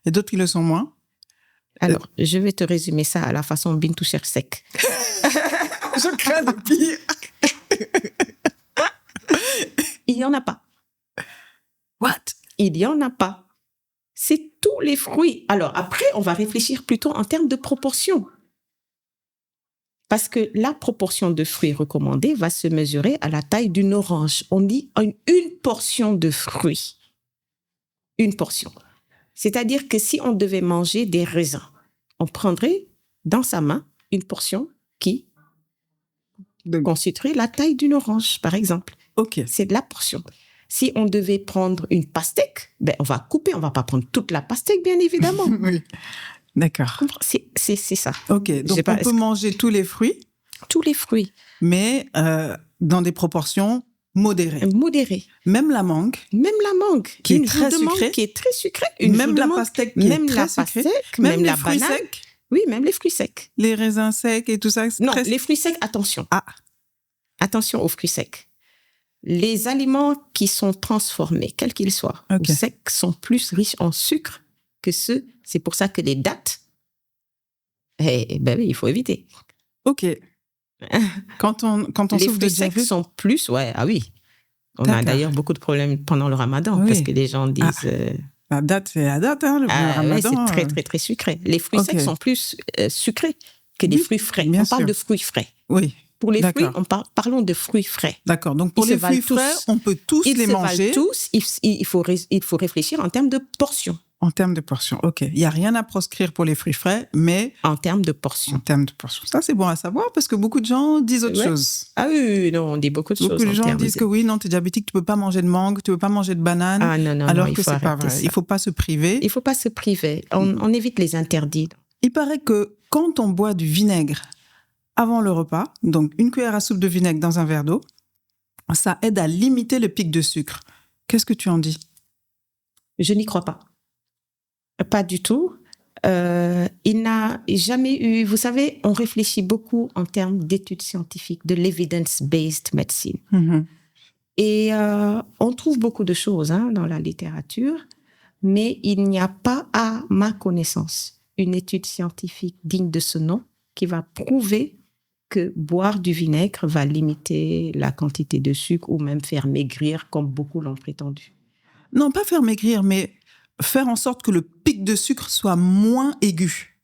et d'autres qui le sont moins. Alors, je vais te résumer ça à la façon Bintou Cher Sec. Je crains le pire. Il n'y en a pas. What? Il n'y en a pas. C'est tous les fruits. Alors, après, on va réfléchir plutôt en termes de proportion. Parce que la proportion de fruits recommandée va se mesurer à la taille d'une orange. On dit une portion de fruits. Une portion. C'est-à-dire que si on devait manger des raisins, on prendrait dans sa main une portion qui constituerait la taille d'une orange, par exemple. OK. C'est de la portion. Si on devait prendre une pastèque, on va couper, on va pas prendre toute la pastèque, bien évidemment. Oui, d'accord. C'est ça. OK, donc on peut manger tous les fruits. Tous les fruits. Mais dans des proportions modérées. Modérées. Même la mangue. Même la mangue. Qui est très sucrée. Qui est très sucrée. Même la pastèque qui est très sucrée. Même les la fruits banane. secs. Oui, même les fruits secs. Les raisins secs et tout ça. Non, les fruits secs, attention. Ah. Attention aux fruits secs. Les aliments qui sont transformés, quels qu'ils soient, ou secs, sont plus riches en sucre que ceux. C'est pour ça que les dattes, oui, il faut éviter. OK. Quand on souffre de diabète. Les fruits secs sont plus, ah oui. On a d'ailleurs beaucoup de problèmes pendant le ramadan, parce que les gens disent. La date, c'est la date, hein, le ramadan. C'est très, très, très sucré. Les fruits secs sont plus sucrés que des fruits frais. On parle de fruits frais. Oui. Pour les fruits, parlons de fruits frais. D'accord. Donc, pour les fruits frais, on peut tous les manger. Ils se valent tous. Il faut réfléchir en termes de portions. En termes de portions, OK. Il n'y a rien à proscrire pour les fruits frais, mais... En termes de portions. En termes de portions. Ça, c'est bon à savoir parce que beaucoup de gens disent autre chose. Ah oui, non, on dit beaucoup de choses. Beaucoup de gens disent que oui, non, tu es diabétique, tu ne peux pas manger de mangue, tu ne peux pas manger de banane. Ah non, alors que ce n'est pas vrai. Il ne faut pas se priver. Il ne faut pas se priver. On évite les interdits. Il paraît que quand on boit du vinaigre avant le repas, donc une cuillère à soupe de vinaigre dans un verre d'eau, ça aide à limiter le pic de sucre. Qu'est-ce que tu en dis? Je n'y crois pas. Pas du tout. Il n'a jamais eu... Vous savez, on réfléchit beaucoup en termes d'études scientifiques, de l'evidence-based medicine. Mm-hmm. Et on trouve beaucoup de choses dans la littérature, mais il n'y a pas, à ma connaissance, une étude scientifique digne de ce nom qui va prouver que boire du vinaigre va limiter la quantité de sucre ou même faire maigrir, comme beaucoup l'ont prétendu. Non, pas faire maigrir, mais faire en sorte que le pic de sucre soit moins aigu.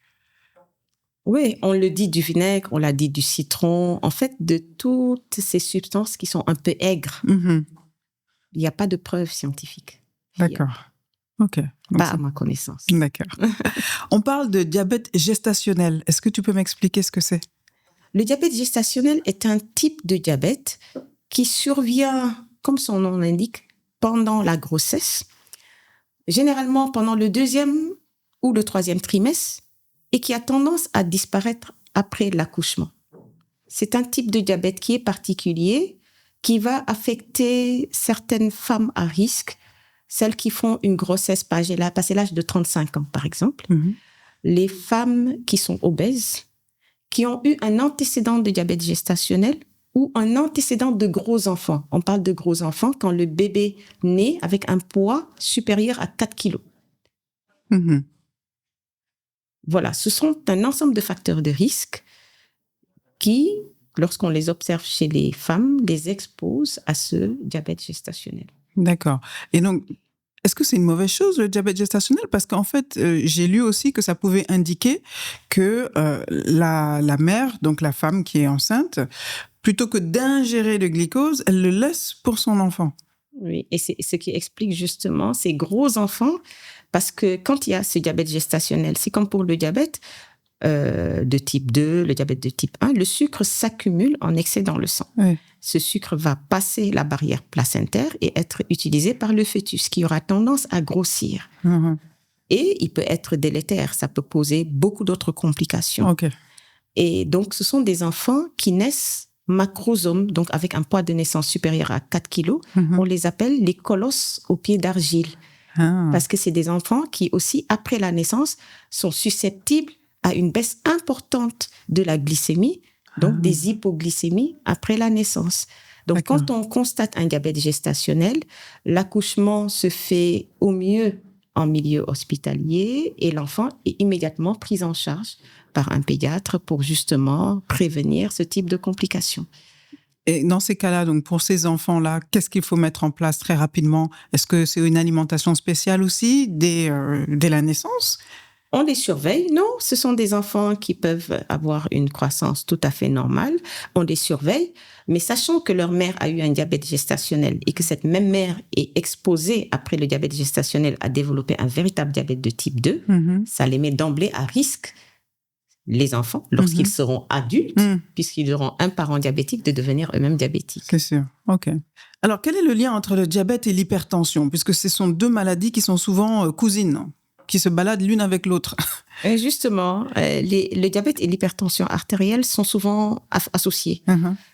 Oui, on le dit du vinaigre, on l'a dit du citron, en fait, de toutes ces substances qui sont un peu aigres. Mm-hmm. Il n'y a pas de preuves scientifiques. D'accord. OK. Donc pas à ma connaissance. D'accord. On parle de diabète gestationnel. Est-ce que tu peux m'expliquer ce que c'est? Le diabète gestationnel est un type de diabète qui survient, comme son nom l'indique, pendant la grossesse, généralement pendant le 2e ou le 3e trimestre, et qui a tendance à disparaître après l'accouchement. C'est un type de diabète qui est particulier, qui va affecter certaines femmes à risque, celles qui font une grossesse passé l'âge de 35 ans, par exemple. Mm-hmm. Les femmes qui sont obèses, qui ont eu un antécédent de diabète gestationnel ou un antécédent de gros enfants. On parle de gros enfants quand le bébé naît avec un poids supérieur à 4 kilos. Mm-hmm. Voilà, ce sont un ensemble de facteurs de risque qui, lorsqu'on les observe chez les femmes, les exposent à ce diabète gestationnel. D'accord. Et donc, est-ce que c'est une mauvaise chose, le diabète gestationnel? Parce qu'en fait, j'ai lu aussi que ça pouvait indiquer que la mère, donc la femme qui est enceinte, plutôt que d'ingérer le glucose, elle le laisse pour son enfant. Oui, et c'est ce qui explique justement ces gros enfants, parce que quand il y a ce diabète gestationnel, c'est comme pour le diabète de type 2, le diabète de type 1, le sucre s'accumule en excès dans le sang. Oui. Ce sucre va passer la barrière placentaire et être utilisé par le fœtus, qui aura tendance à grossir. Mm-hmm. Et il peut être délétère, ça peut poser beaucoup d'autres complications. Okay. Et donc, ce sont des enfants qui naissent macrosomes, donc avec un poids de naissance supérieur à 4 kilos. Mm-hmm. On les appelle les colosses aux pieds d'argile. Ah. Parce que c'est des enfants qui aussi, après la naissance, sont susceptibles à une baisse importante de la glycémie, donc des hypoglycémies après la naissance. Donc, D'accord. quand on constate un diabète gestationnel, l'accouchement se fait au mieux en milieu hospitalier et l'enfant est immédiatement pris en charge par un pédiatre pour justement prévenir ce type de complications. Et dans ces cas-là, donc pour ces enfants-là, qu'est-ce qu'il faut mettre en place très rapidement? Est-ce que c'est une alimentation spéciale aussi dès la naissance? On les surveille. Non, ce sont des enfants qui peuvent avoir une croissance tout à fait normale. On les surveille, mais sachant que leur mère a eu un diabète gestationnel et que cette même mère est exposée après le diabète gestationnel à développer un véritable diabète de type 2, ça les met d'emblée à risque, les enfants, lorsqu'ils seront adultes, puisqu'ils auront un parent diabétique, de devenir eux-mêmes diabétiques. C'est sûr, ok. Alors, quel est le lien entre le diabète et l'hypertension? Puisque ce sont deux maladies qui sont souvent cousines, qui se baladent l'une avec l'autre. Et justement, le diabète et l'hypertension artérielle sont souvent associés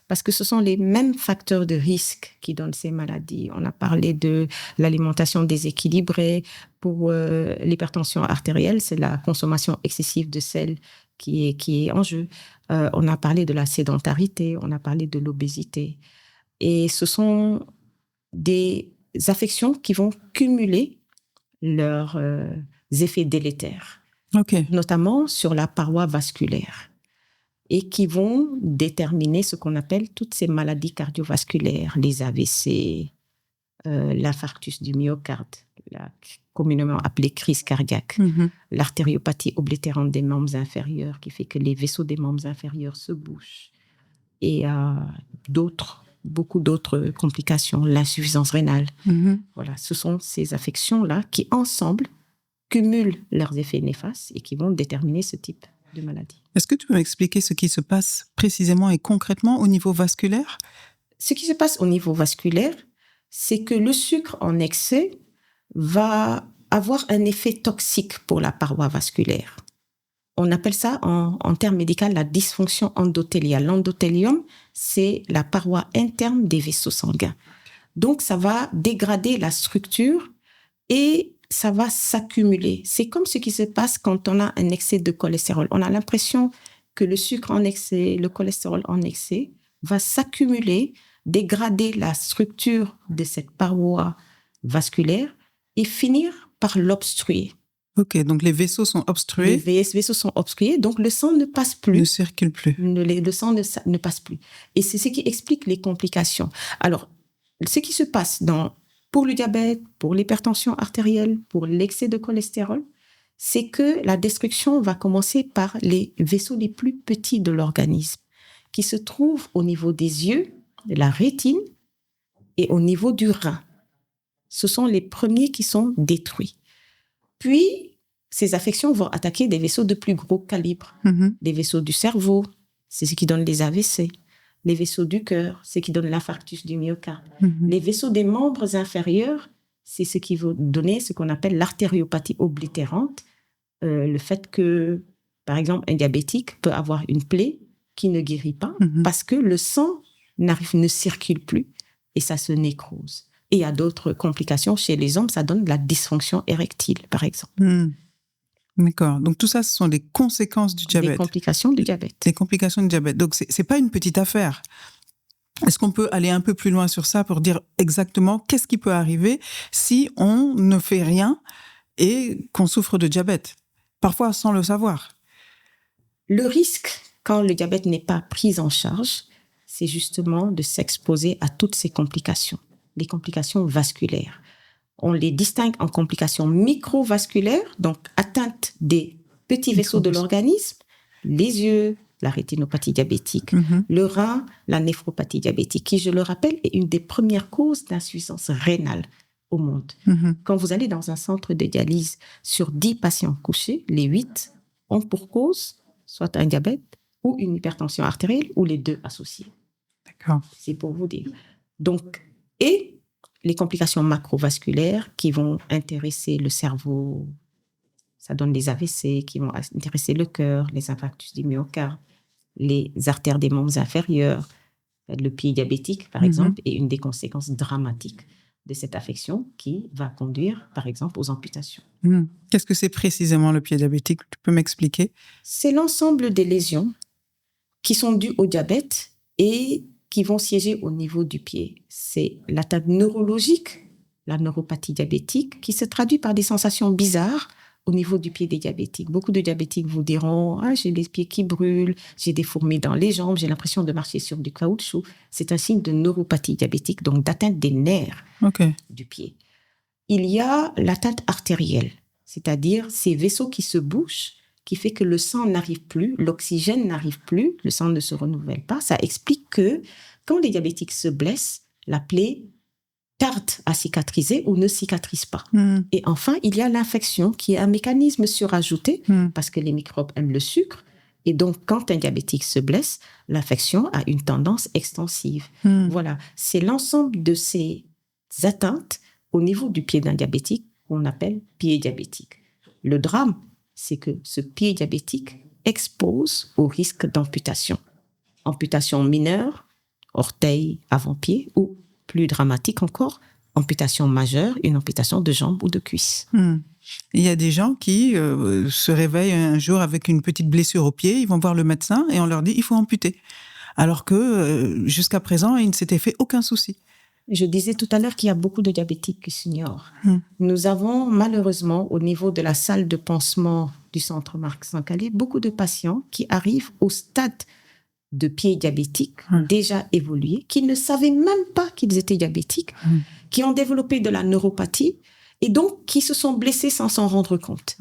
parce que ce sont les mêmes facteurs de risque qui donnent ces maladies. On a parlé de l'alimentation déséquilibrée. Pour l'hypertension artérielle, c'est la consommation excessive de sel qui est en jeu. On a parlé de la sédentarité, on a parlé de l'obésité. Et ce sont des affections qui vont cumuler leurs effets délétères, notamment sur la paroi vasculaire, et qui vont déterminer ce qu'on appelle toutes ces maladies cardiovasculaires, les AVC, l'infarctus du myocarde, communément appelée crise cardiaque, l'artériopathie oblitérante des membres inférieurs qui fait que les vaisseaux des membres inférieurs se bouchent, et beaucoup d'autres complications, l'insuffisance rénale. Voilà, ce sont ces affections-là qui, ensemble, cumulent leurs effets néfastes et qui vont déterminer ce type de maladie. Est-ce que tu peux m'expliquer ce qui se passe précisément et concrètement au niveau vasculaire? Ce qui se passe au niveau vasculaire, c'est que le sucre en excès va avoir un effet toxique pour la paroi vasculaire. On appelle ça en termes médicaux la dysfonction endothéliale. L'endothélium, c'est la paroi interne des vaisseaux sanguins. Donc, ça va dégrader la structure et ça va s'accumuler. C'est comme ce qui se passe quand on a un excès de cholestérol. On a l'impression que le sucre en excès, le cholestérol en excès, va s'accumuler, dégrader la structure de cette paroi vasculaire et finir par l'obstruer. Ok, donc les vaisseaux sont obstrués. Les vaisseaux sont obstrués, donc le sang ne passe plus. Ne circule plus. Le sang ne passe plus. Et c'est ce qui explique les complications. Alors, ce qui se passe pour le diabète, pour l'hypertension artérielle, pour l'excès de cholestérol, c'est que la destruction va commencer par les vaisseaux les plus petits de l'organisme, qui se trouvent au niveau des yeux, de la rétine et au niveau du rein. Ce sont les premiers qui sont détruits. Puis, ces affections vont attaquer des vaisseaux de plus gros calibre. Les vaisseaux du cerveau, c'est ce qui donne les AVC. Les vaisseaux du cœur, c'est ce qui donne l'infarctus du myocarde. Les vaisseaux des membres inférieurs, c'est ce qui va donner ce qu'on appelle l'artériopathie oblitérante. Le fait que, par exemple, un diabétique peut avoir une plaie qui ne guérit pas parce que le sang ne circule plus et ça se nécrose. Et il y a d'autres complications. Chez les hommes, ça donne de la dysfonction érectile, par exemple. D'accord. Donc, tout ça, ce sont des conséquences du diabète. Des complications du diabète. Des complications du diabète. Donc, c'est pas une petite affaire. Est-ce qu'on peut aller un peu plus loin sur ça pour dire exactement qu'est-ce qui peut arriver si on ne fait rien et qu'on souffre de diabète? Parfois, sans le savoir. Le risque, quand le diabète n'est pas pris en charge, c'est justement de s'exposer à toutes ces complications. Les complications vasculaires. On les distingue en complications microvasculaires, donc atteinte des petits vaisseaux de l'organisme, les yeux, la rétinopathie diabétique, le rein, la néphropathie diabétique, qui, je le rappelle, est une des premières causes d'insuffisance rénale au monde. Quand vous allez dans un centre de dialyse, sur 10 patients couchés, les 8 ont pour cause soit un diabète ou une hypertension artérielle ou les deux associés. D'accord. C'est pour vous dire. Donc, et les complications macrovasculaires qui vont intéresser le cerveau, ça donne les AVC, qui vont intéresser le cœur, les infarctus du myocarde, les artères des membres inférieurs, le pied diabétique, par exemple, est une des conséquences dramatiques de cette affection qui va conduire, par exemple, aux amputations. Qu'est-ce que c'est précisément le pied diabétique? Tu peux m'expliquer? C'est l'ensemble des lésions qui sont dues au diabète et qui vont siéger au niveau du pied. C'est l'atteinte neurologique, la neuropathie diabétique, qui se traduit par des sensations bizarres au niveau du pied des diabétiques. Beaucoup de diabétiques vous diront « Ah, j'ai les pieds qui brûlent, j'ai des fourmis dans les jambes, j'ai l'impression de marcher sur du caoutchouc ». C'est un signe de neuropathie diabétique, donc d'atteinte des nerfs du pied. Il y a l'atteinte artérielle, c'est-à-dire ces vaisseaux qui se bouchent, qui fait que le sang n'arrive plus, l'oxygène n'arrive plus, le sang ne se renouvelle pas. Ça explique que quand les diabétiques se blessent, la plaie tarde à cicatriser ou ne cicatrise pas. Et enfin, il y a l'infection qui est un mécanisme surajouté parce que les microbes aiment le sucre. Et donc, quand un diabétique se blesse, l'infection a une tendance extensive. Voilà, c'est l'ensemble de ces atteintes au niveau du pied d'un diabétique qu'on appelle pied diabétique. Le drame, c'est que ce pied diabétique expose au risque d'amputation. Amputation mineure, orteil, avant-pied, ou plus dramatique encore, amputation majeure, une amputation de jambe ou de cuisse. Il y a des gens qui se réveillent un jour avec une petite blessure au pied, ils vont voir le médecin et on leur dit il faut amputer. Alors que jusqu'à présent, il ne s'était fait aucun souci. Je disais tout à l'heure qu'il y a beaucoup de diabétiques qui s'ignorent. Nous avons malheureusement, au niveau de la salle de pansement du centre Marc Sankalé, beaucoup de patients qui arrivent au stade de pieds diabétiques déjà évolués, qui ne savaient même pas qu'ils étaient diabétiques, qui ont développé de la neuropathie et donc qui se sont blessés sans s'en rendre compte.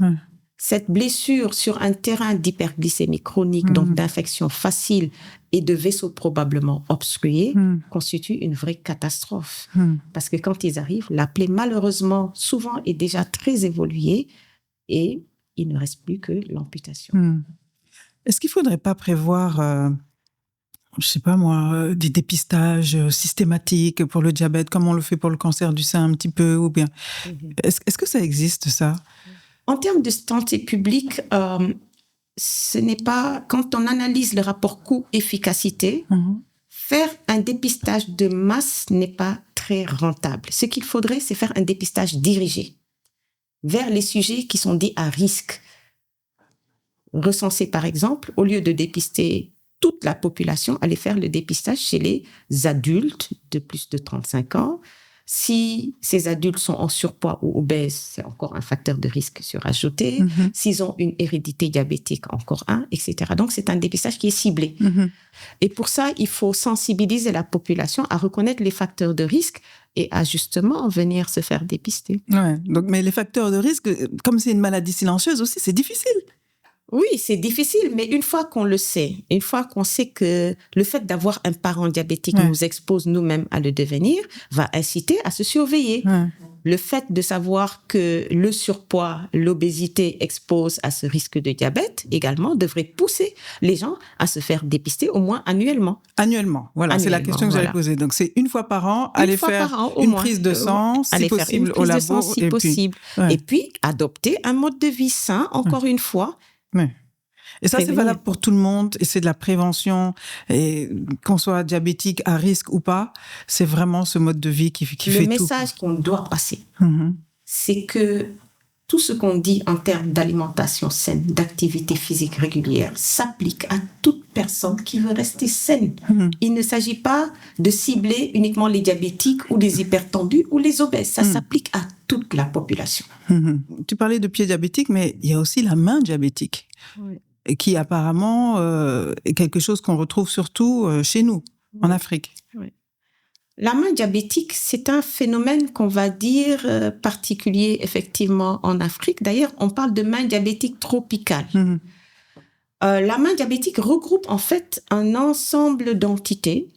Cette blessure sur un terrain d'hyperglycémie chronique, donc d'infection facile et de vaisseaux probablement obstrués, constitue une vraie catastrophe. Parce que quand ils arrivent, la plaie, malheureusement, souvent est déjà très évoluée et il ne reste plus que l'amputation. Est-ce qu'il ne faudrait pas prévoir, je ne sais pas moi, des dépistages systématiques pour le diabète, comme on le fait pour le cancer du sein un petit peu, ou bien est-ce que ça existe, ça ? En termes de santé publique, ce n'est pas, quand on analyse le rapport coût-efficacité, faire un dépistage de masse n'est pas très rentable. Ce qu'il faudrait, c'est faire un dépistage dirigé vers les sujets qui sont dits à risque. Recenser, par exemple, au lieu de dépister toute la population, aller faire le dépistage chez les adultes de plus de 35 ans. Si ces adultes sont en surpoids ou obèses, c'est encore un facteur de risque surajouté. S'ils ont une hérédité diabétique, encore un, etc. Donc, c'est un dépistage qui est ciblé. Et pour ça, il faut sensibiliser la population à reconnaître les facteurs de risque et à justement venir se faire dépister. Ouais, donc, mais les facteurs de risque, comme c'est une maladie silencieuse aussi, c'est difficile. Oui, c'est difficile, mais une fois qu'on le sait, une fois qu'on sait que le fait d'avoir un parent diabétique nous expose nous-mêmes à le devenir, va inciter à se surveiller. Le fait de savoir que le surpoids, l'obésité expose à ce risque de diabète également devrait pousser les gens à se faire dépister au moins annuellement. Annuellement, voilà, c'est la question que j'allais poser. Donc, c'est une fois par an, aller faire une prise de sang, si possible, au labo. Et puis, adopter un mode de vie sain, encore une fois. Et ça, c'est valable pour tout le monde, et c'est de la prévention, et qu'on soit diabétique à risque ou pas, c'est vraiment ce mode de vie qui fait tout. Le message qu'on doit passer, c'est que tout ce qu'on dit en termes d'alimentation saine, d'activité physique régulière, s'applique à toute personne qui veut rester saine. Il ne s'agit pas de cibler uniquement les diabétiques ou les hypertendus ou les obèses. Ça s'applique à toute la population. Tu parlais de pied diabétique, mais il y a aussi la main diabétique, qui apparemment est quelque chose qu'on retrouve surtout chez nous, en Afrique. La main diabétique, c'est un phénomène qu'on va dire particulier effectivement en Afrique. D'ailleurs, on parle de main diabétique tropicale. La main diabétique regroupe en fait un ensemble d'entités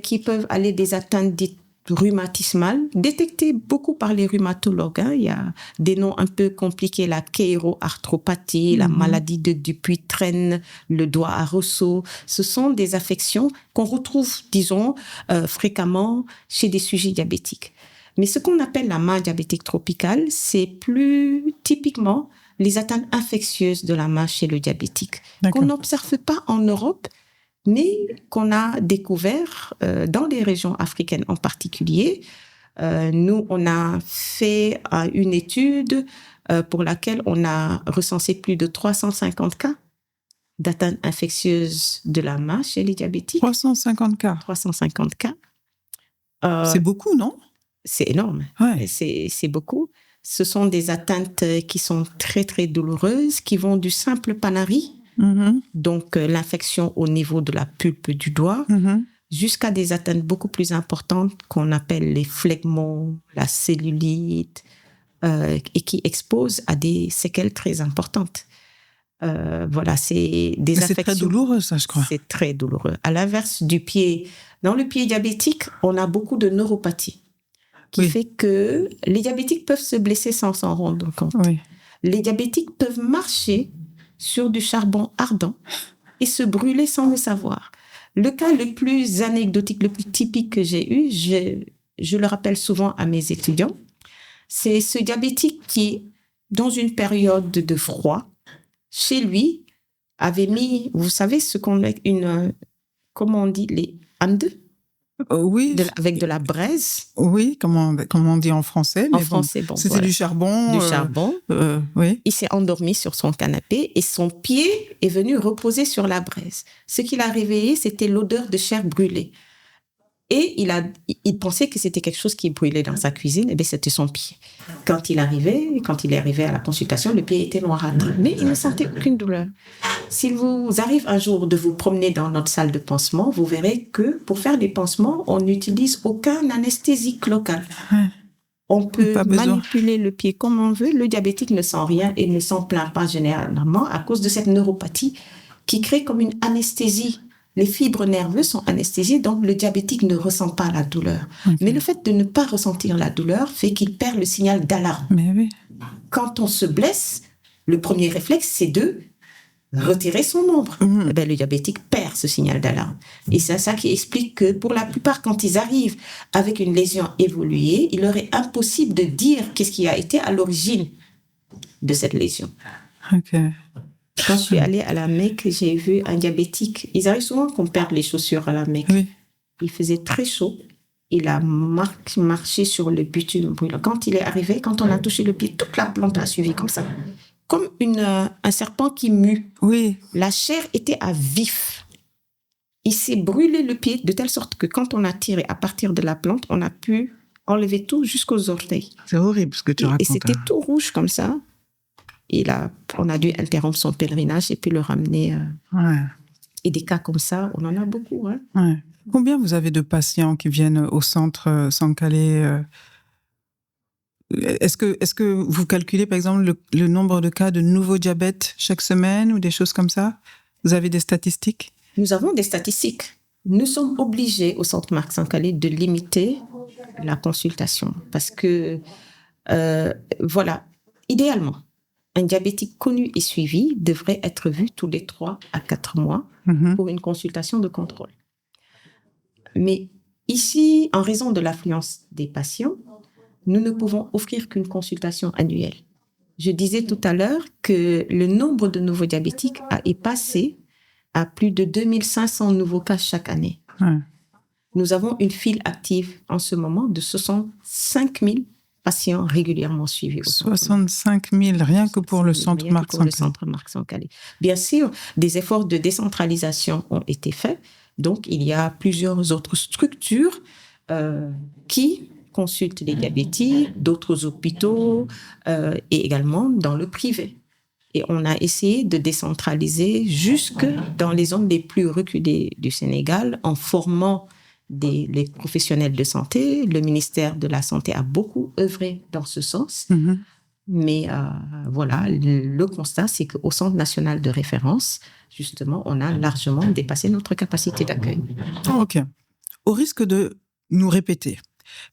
qui peuvent aller des atteintes dites rhumatismales, détectées beaucoup par les rhumatologues. Il y a des noms un peu compliqués, la chéro-arthropathie, la maladie de Dupuytren, le doigt à ressaut. Ce sont des affections qu'on retrouve, disons, fréquemment chez des sujets diabétiques. Mais ce qu'on appelle la main diabétique tropicale, c'est plus typiquement les atteintes infectieuses de la main chez le diabétique, qu'on n'observe pas en Europe, mais qu'on a découvert dans les régions africaines en particulier. Nous, on a fait une étude pour laquelle on a recensé plus de 350 cas d'atteintes infectieuses de la main chez les diabétiques. 350 cas. 350 cas. C'est beaucoup, non? C'est énorme. Ouais. C'est beaucoup. Ce sont des atteintes qui sont très, très douloureuses, qui vont du simple panari, donc l'infection au niveau de la pulpe du doigt, jusqu'à des atteintes beaucoup plus importantes qu'on appelle les phlegmons, la cellulite, et qui exposent à des séquelles très importantes. Voilà, c'est des infections. C'est très douloureux, ça, je crois. C'est très douloureux. À l'inverse du pied, dans le pied diabétique, on a beaucoup de neuropathie qui fait que les diabétiques peuvent se blesser sans s'en rendre compte. Oui. Les diabétiques peuvent marcher sur du charbon ardent et se brûler sans le savoir. Le cas le plus anecdotique, le plus typique que j'ai eu, je le rappelle souvent à mes étudiants, c'est ce diabétique qui, dans une période de froid, chez lui, avait mis, vous savez, ce qu'on met comment on dit, les amdes? Oui. Avec de la braise. Oui, comment on dit en français. En français, bon. C'était voilà. Du charbon. Du charbon. Oui. Il s'est endormi sur son canapé et son pied est venu reposer sur la braise. Ce qui l'a réveillé, c'était l'odeur de chair brûlée. Et il pensait que c'était quelque chose qui brûlait dans sa cuisine. Et bien, c'était son pied. Quand il est arrivé à la consultation, le pied était noirâtre. Mais il ne sentait aucune douleur. S'il vous arrive un jour de vous promener dans notre salle de pansement, vous verrez que pour faire des pansements, on n'utilise aucun anesthésique local. On peut manipuler le pied comme on veut. Le diabétique ne sent rien et ne s'en plaint pas généralement à cause de cette neuropathie qui crée comme une anesthésie. Les fibres nerveuses sont anesthésiées, donc le diabétique ne ressent pas la douleur. Okay. Mais le fait de ne pas ressentir la douleur fait qu'il perd le signal d'alarme. Mais oui. Quand on se blesse, le premier réflexe, c'est de retirer son ombre. Eh bien, le diabétique perd ce signal d'alarme. Et c'est ça qui explique que pour la plupart, quand ils arrivent avec une lésion évoluée, il leur est impossible de dire qu'est-ce qui a été à l'origine de cette lésion. Okay. Quand je suis allée à la Mecque, j'ai vu un diabétique. Ils arrivent souvent qu'on perde les chaussures à la Mecque. Oui. Il faisait très chaud. Il a marché sur le bitume brûlant. Quand il est arrivé, quand on a touché le pied, toute la plante a suivi comme ça. Comme un serpent qui mue. Oui. La chair était à vif. Il s'est brûlé le pied de telle sorte que quand on a tiré à partir de la plante, on a pu enlever tout jusqu'aux orteils. C'est horrible ce que tu racontes. Et c'était tout rouge comme ça. Et là, on a dû interrompre son pèlerinage et puis le ramener. Et des cas comme ça, on en a beaucoup. Hein. Ouais. Combien vous avez de patients qui viennent au centre Sankhalé Est-ce que vous calculez, par exemple, le nombre de cas de nouveau diabète chaque semaine ou des choses comme ça? Vous avez des statistiques? Nous avons des statistiques. Nous sommes obligés au centre Marc Sankhalé de limiter la consultation parce que, voilà, idéalement, un diabétique connu et suivi devrait être vu tous les 3 à 4 mois pour une consultation de contrôle. Mais ici, en raison de l'affluence des patients, nous ne pouvons offrir qu'une consultation annuelle. Je disais tout à l'heure que le nombre de nouveaux diabétiques est passé à plus de 2500 nouveaux cas chaque année. Nous avons une file active en ce moment de 65 000 patients régulièrement suivis. 65 000, rien que pour le centre Marc Sankhalé. Bien sûr, des efforts de décentralisation ont été faits. Donc, il y a plusieurs autres structures qui consultent les diabétiques, d'autres hôpitaux et également dans le privé. Et on a essayé de décentraliser jusque dans les zones les plus reculées du Sénégal en formant les professionnels de santé. Le ministère de la Santé a beaucoup œuvré dans ce sens. Mais voilà, le constat, c'est qu'au Centre national de référence, justement, on a largement dépassé notre capacité d'accueil. OK. Au risque de nous répéter,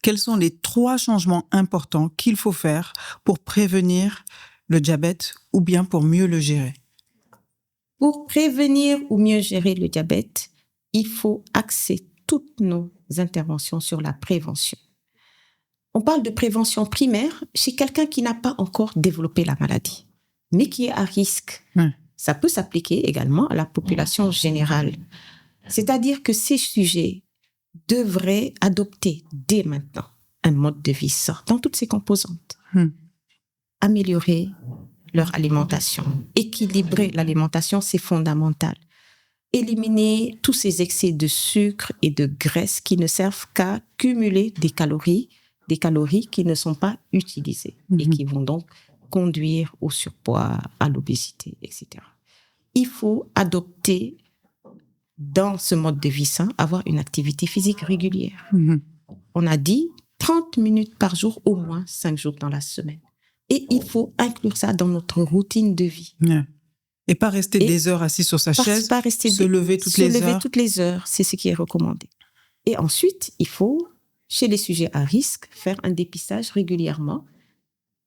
quels sont les 3 changements importants qu'il faut faire pour prévenir le diabète ou bien pour mieux le gérer? Pour prévenir ou mieux gérer le diabète, il faut axer toutes nos interventions sur la prévention. On parle de prévention primaire chez quelqu'un qui n'a pas encore développé la maladie, mais qui est à risque. Ça peut s'appliquer également à la population générale. C'est-à-dire que ces sujets devraient adopter dès maintenant un mode de vie sain dans toutes ses composantes. Améliorer leur alimentation. Équilibrer l'alimentation, c'est fondamental. Éliminer tous ces excès de sucre et de graisse qui ne servent qu'à cumuler des calories qui ne sont pas utilisées et qui vont donc conduire au surpoids, à l'obésité, etc. Il faut adopter dans ce mode de vie sain, avoir une activité physique régulière. On a dit 30 minutes par jour, au moins 5 jours dans la semaine. Et il faut inclure ça dans notre routine de vie. Et pas rester des heures assis sur sa chaise, se lever toutes les heures, c'est ce qui est recommandé. Et ensuite, il faut, chez les sujets à risque, faire un dépistage régulièrement,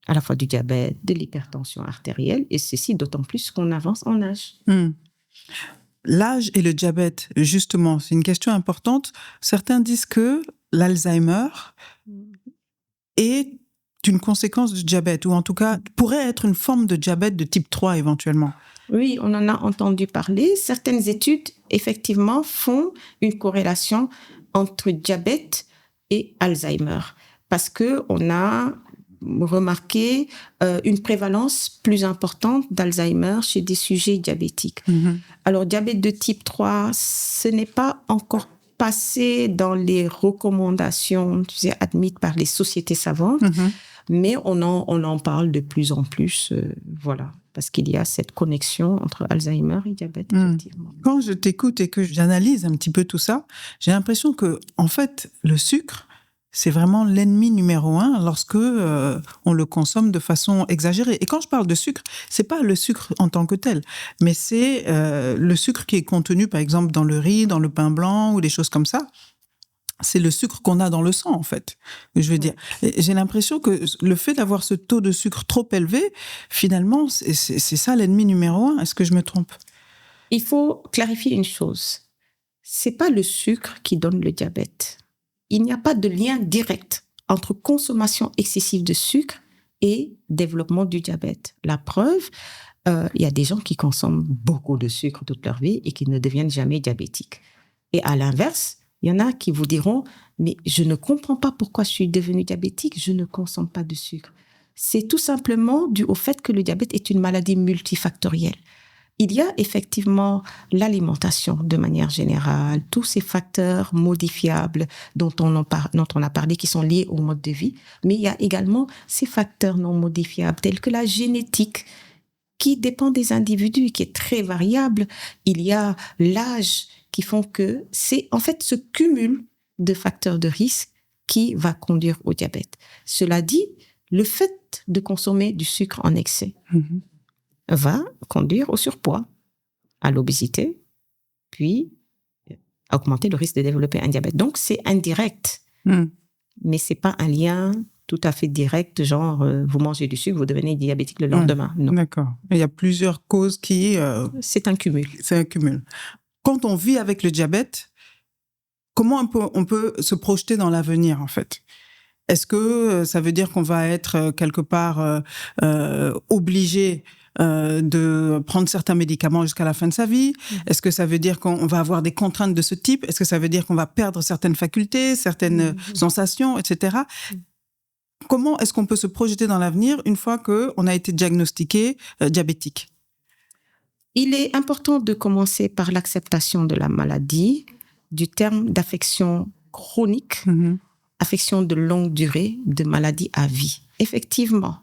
à la fois du diabète, de l'hypertension artérielle, et ceci d'autant plus qu'on avance en âge. L'âge et le diabète, justement, c'est une question importante. Certains disent que l'Alzheimer est une conséquence du diabète, ou en tout cas pourrait être une forme de diabète de type 3 éventuellement. Oui, on en a entendu parler. Certaines études, effectivement, font une corrélation entre diabète et Alzheimer, parce qu'on a remarqué une prévalence plus importante d'Alzheimer chez des sujets diabétiques. Alors, diabète de type 3, ce n'est pas encore passé dans les recommandations, admises par les sociétés savantes, mais on en parle de plus en plus, voilà, parce qu'il y a cette connexion entre Alzheimer et diabète, effectivement. Quand je t'écoute et que j'analyse un petit peu tout ça, j'ai l'impression que, en fait, le sucre, c'est vraiment l'ennemi numéro 1 lorsque on le consomme de façon exagérée. Et quand je parle de sucre, c'est pas le sucre en tant que tel, mais c'est le sucre qui est contenu, par exemple, dans le riz, dans le pain blanc ou des choses comme ça. C'est le sucre qu'on a dans le sang, en fait. Je veux dire, j'ai l'impression que le fait d'avoir ce taux de sucre trop élevé, finalement, c'est ça l'ennemi numéro 1. Est-ce que je me trompe? Il faut clarifier une chose. C'est pas le sucre qui donne le diabète. Il n'y a pas de lien direct entre consommation excessive de sucre et développement du diabète. La preuve, il y a des gens qui consomment beaucoup de sucre toute leur vie et qui ne deviennent jamais diabétiques. Et à l'inverse, il y en a qui vous diront « mais je ne comprends pas pourquoi je suis devenue diabétique, je ne consomme pas de sucre ». C'est tout simplement dû au fait que le diabète est une maladie multifactorielle. Il y a effectivement l'alimentation de manière générale, tous ces facteurs modifiables dont on a parlé qui sont liés au mode de vie, mais il y a également ces facteurs non modifiables tels que la génétique qui dépend des individus et qui est très variable. Il y a l'âge qui font que c'est en fait ce cumul de facteurs de risque qui va conduire au diabète. Cela dit, le fait de consommer du sucre en excès va conduire au surpoids, à l'obésité, puis à augmenter le risque de développer un diabète. Donc, c'est indirect, mais c'est pas un lien tout à fait direct, genre vous mangez du sucre, vous devenez diabétique le lendemain. Non. D'accord. Il y a plusieurs causes qui... C'est un cumul. C'est un cumul. Quand on vit avec le diabète, comment on peut se projeter dans l'avenir, en fait? Est-ce que ça veut dire qu'on va être quelque part obligé de prendre certains médicaments jusqu'à la fin de sa vie? Est-ce que ça veut dire qu'on va avoir des contraintes de ce type? Est-ce que ça veut dire qu'on va perdre certaines facultés, certaines sensations, etc.? Comment est-ce qu'on peut se projeter dans l'avenir une fois qu'on a été diagnostiqué diabétique? Il est important de commencer par l'acceptation de la maladie, du terme d'affection chronique, affection de longue durée, de maladie à vie. Effectivement,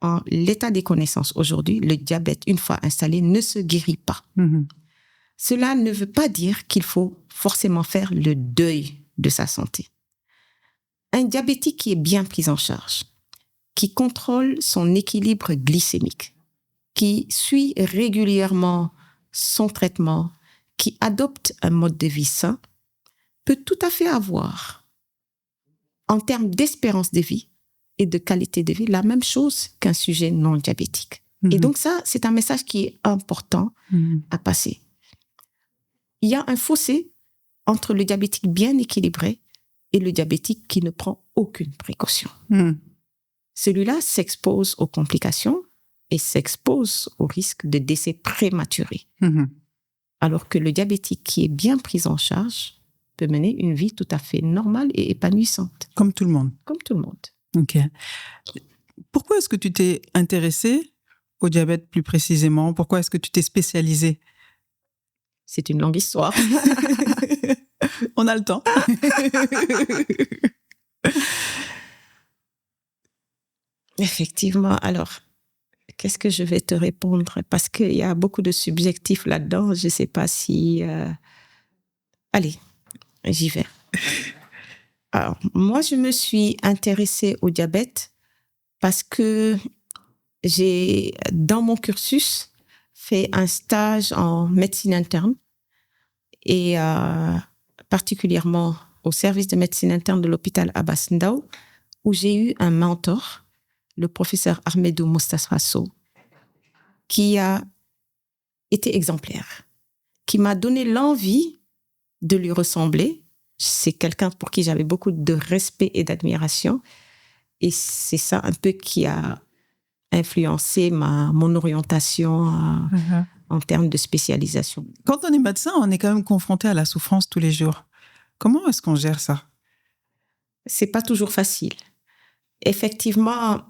en l'état des connaissances aujourd'hui, le diabète, une fois installé, ne se guérit pas. Cela ne veut pas dire qu'il faut forcément faire le deuil de sa santé. Un diabétique qui est bien pris en charge, qui contrôle son équilibre glycémique, qui suit régulièrement son traitement, qui adopte un mode de vie sain, peut tout à fait avoir, en termes d'espérance de vie et de qualité de vie, la même chose qu'un sujet non diabétique. Et donc ça, c'est un message qui est important à passer. Il y a un fossé entre le diabétique bien équilibré et le diabétique qui ne prend aucune précaution. Celui-là s'expose aux complications et s'expose au risque de décès prématuré. Alors que le diabétique qui est bien pris en charge peut mener une vie tout à fait normale et épanouissante. Comme tout le monde. Comme tout le monde. Ok. Pourquoi est-ce que tu t'es intéressée au diabète plus précisément? Pourquoi est-ce que tu t'es spécialisée? C'est une longue histoire. On a le temps. Effectivement. Alors, qu'est-ce que je vais te répondre? Parce qu'il y a beaucoup de subjectifs là-dedans. Je ne sais pas si... Allez, j'y vais. Alors, moi, je me suis intéressée au diabète parce que j'ai, dans mon cursus, fait un stage en médecine interne et particulièrement au service de médecine interne de l'hôpital Abass Ndao, où j'ai eu un mentor, le professeur Ahmedou Moustapha Sow, qui a été exemplaire, qui m'a donné l'envie de lui ressembler. C'est quelqu'un pour qui j'avais beaucoup de respect et d'admiration. Et c'est ça un peu qui a influencé mon orientation en termes de spécialisation. Quand on est médecin, on est quand même confronté à la souffrance tous les jours. Comment est-ce qu'on gère ça? C'est pas toujours facile. Effectivement,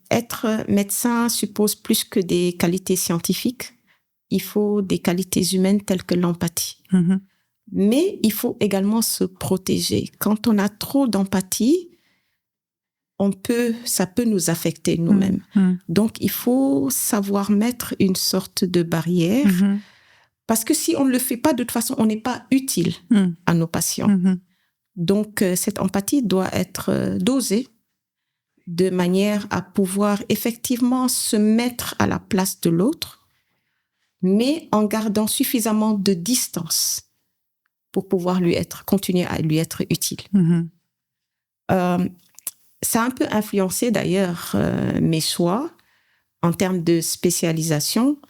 être médecin suppose plus que des qualités scientifiques. Il faut des qualités humaines telles que l'empathie. Mm-hmm. Mais il faut également se protéger. Quand on a trop d'empathie, ça peut nous affecter nous-mêmes. Donc, il faut savoir mettre une sorte de barrière. Parce que si on ne le fait pas, de toute façon, on n'est pas utile à nos patients. Donc, cette empathie doit être dosée de manière à pouvoir effectivement se mettre à la place de l'autre, mais en gardant suffisamment de distance pour pouvoir continuer à lui être utile. Ça a un peu influencé d'ailleurs mes choix en termes de spécialisation.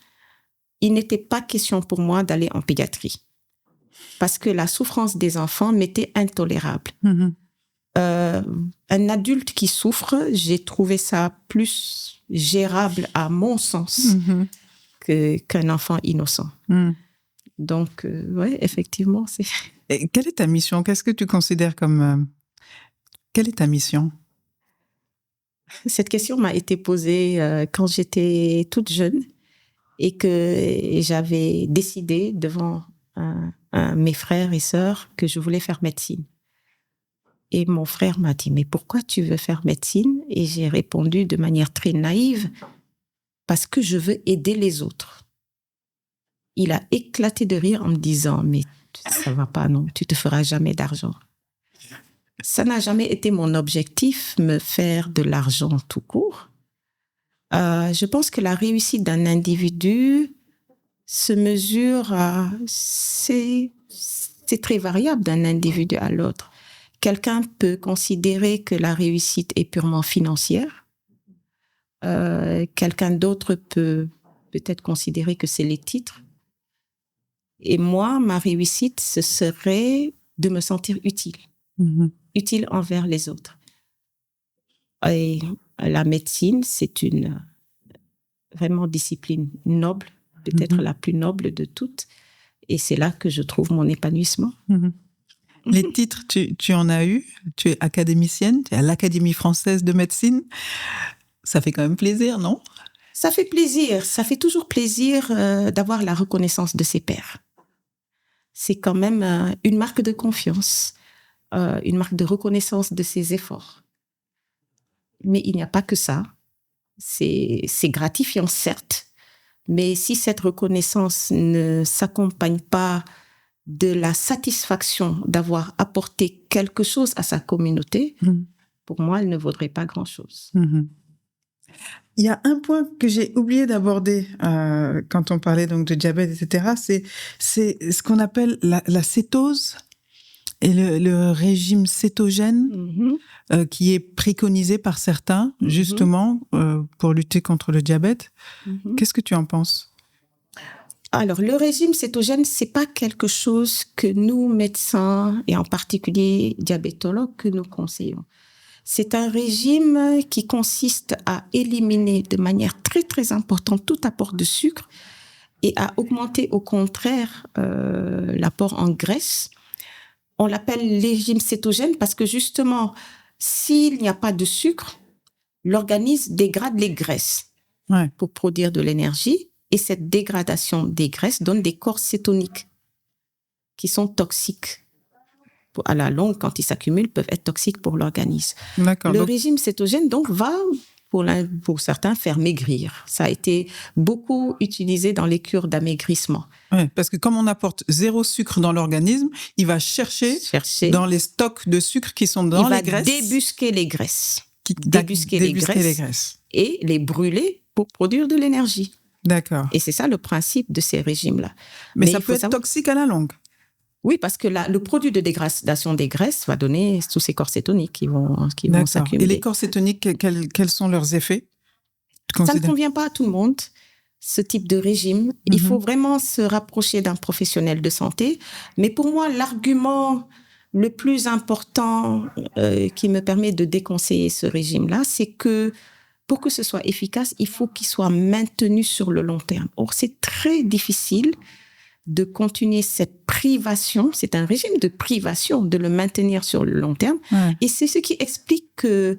Il n'était pas question pour moi d'aller en pédiatrie parce que la souffrance des enfants m'était intolérable. Un adulte qui souffre, j'ai trouvé ça plus gérable à mon sens qu'un enfant innocent. Donc, oui, effectivement, c'est... Et quelle est ta mission? Qu'est-ce que tu considères comme... Quelle est ta mission? Cette question m'a été posée quand j'étais toute jeune et que j'avais décidé devant mes frères et sœurs que je voulais faire médecine. Et mon frère m'a dit, mais pourquoi tu veux faire médecine? Et j'ai répondu de manière très naïve, parce que je veux aider les autres. Il a éclaté de rire en me disant, mais ça va pas, non, tu te feras jamais d'argent. Ça n'a jamais été mon objectif, me faire de l'argent tout court. Je pense que la réussite d'un individu se mesure c'est très variable d'un individu à l'autre. Quelqu'un peut considérer que la réussite est purement financière. Quelqu'un d'autre peut peut-être considérer que c'est les titres. Et moi, ma réussite, ce serait de me sentir utile. Utile envers les autres. Et la médecine, c'est une vraiment discipline noble, peut-être la plus noble de toutes. Et c'est là que je trouve mon épanouissement. Les titres, tu en as eu. Tu es académicienne, tu es à l'Académie française de médecine. Ça fait quand même plaisir, non? Ça fait plaisir. Ça fait toujours plaisir d'avoir la reconnaissance de ses pairs. C'est quand même une marque de confiance, une marque de reconnaissance de ses efforts. Mais il n'y a pas que ça. C'est gratifiant, certes, mais si cette reconnaissance ne s'accompagne pas de la satisfaction d'avoir apporté quelque chose à sa communauté, pour moi, elle ne vaudrait pas grand-chose. Il y a un point que j'ai oublié d'aborder quand on parlait donc de diabète, etc. C'est ce qu'on appelle la cétose et le régime cétogène qui est préconisé par certains, justement, pour lutter contre le diabète. Qu'est-ce que tu en penses? Alors, le régime cétogène, c'est pas quelque chose que nous, médecins, et en particulier diabétologues, que nous conseillons. C'est un régime qui consiste à éliminer de manière très, très importante tout apport de sucre et à augmenter au contraire l'apport en graisse. On l'appelle régime cétogène parce que justement, s'il n'y a pas de sucre, l'organisme dégrade les graisses. Ouais. pour produire de l'énergie. Et cette dégradation des graisses donne des corps cétoniques qui sont toxiques. À la longue, quand ils s'accumulent, peuvent être toxiques pour l'organisme. D'accord. Le régime cétogène, donc, va, pour certains, faire maigrir. Ça a été beaucoup utilisé dans les cures d'amaigrissement. Ouais, parce que comme on apporte 0 sucre dans l'organisme, il va chercher dans les stocks de sucre qui sont dans les graisses. Il va débusquer les graisses. Débusquer les graisses. Et les brûler pour produire de l'énergie. D'accord. Et c'est ça le principe de ces régimes-là. Mais ça peut être toxique à la longue. Oui, parce que le produit de dégradation des graisses va donner tous ces corps cétoniques qui vont s'accumuler. Et les corps cétoniques, quels sont leurs effets? Ça ne convient pas à tout le monde, ce type de régime. Il faut vraiment se rapprocher d'un professionnel de santé. Mais pour moi, l'argument le plus important qui me permet de déconseiller ce régime-là, c'est que pour que ce soit efficace, il faut qu'il soit maintenu sur le long terme. Or, c'est très difficile de continuer cette privation. C'est un régime de privation, de le maintenir sur le long terme. Ouais. Et c'est ce qui explique que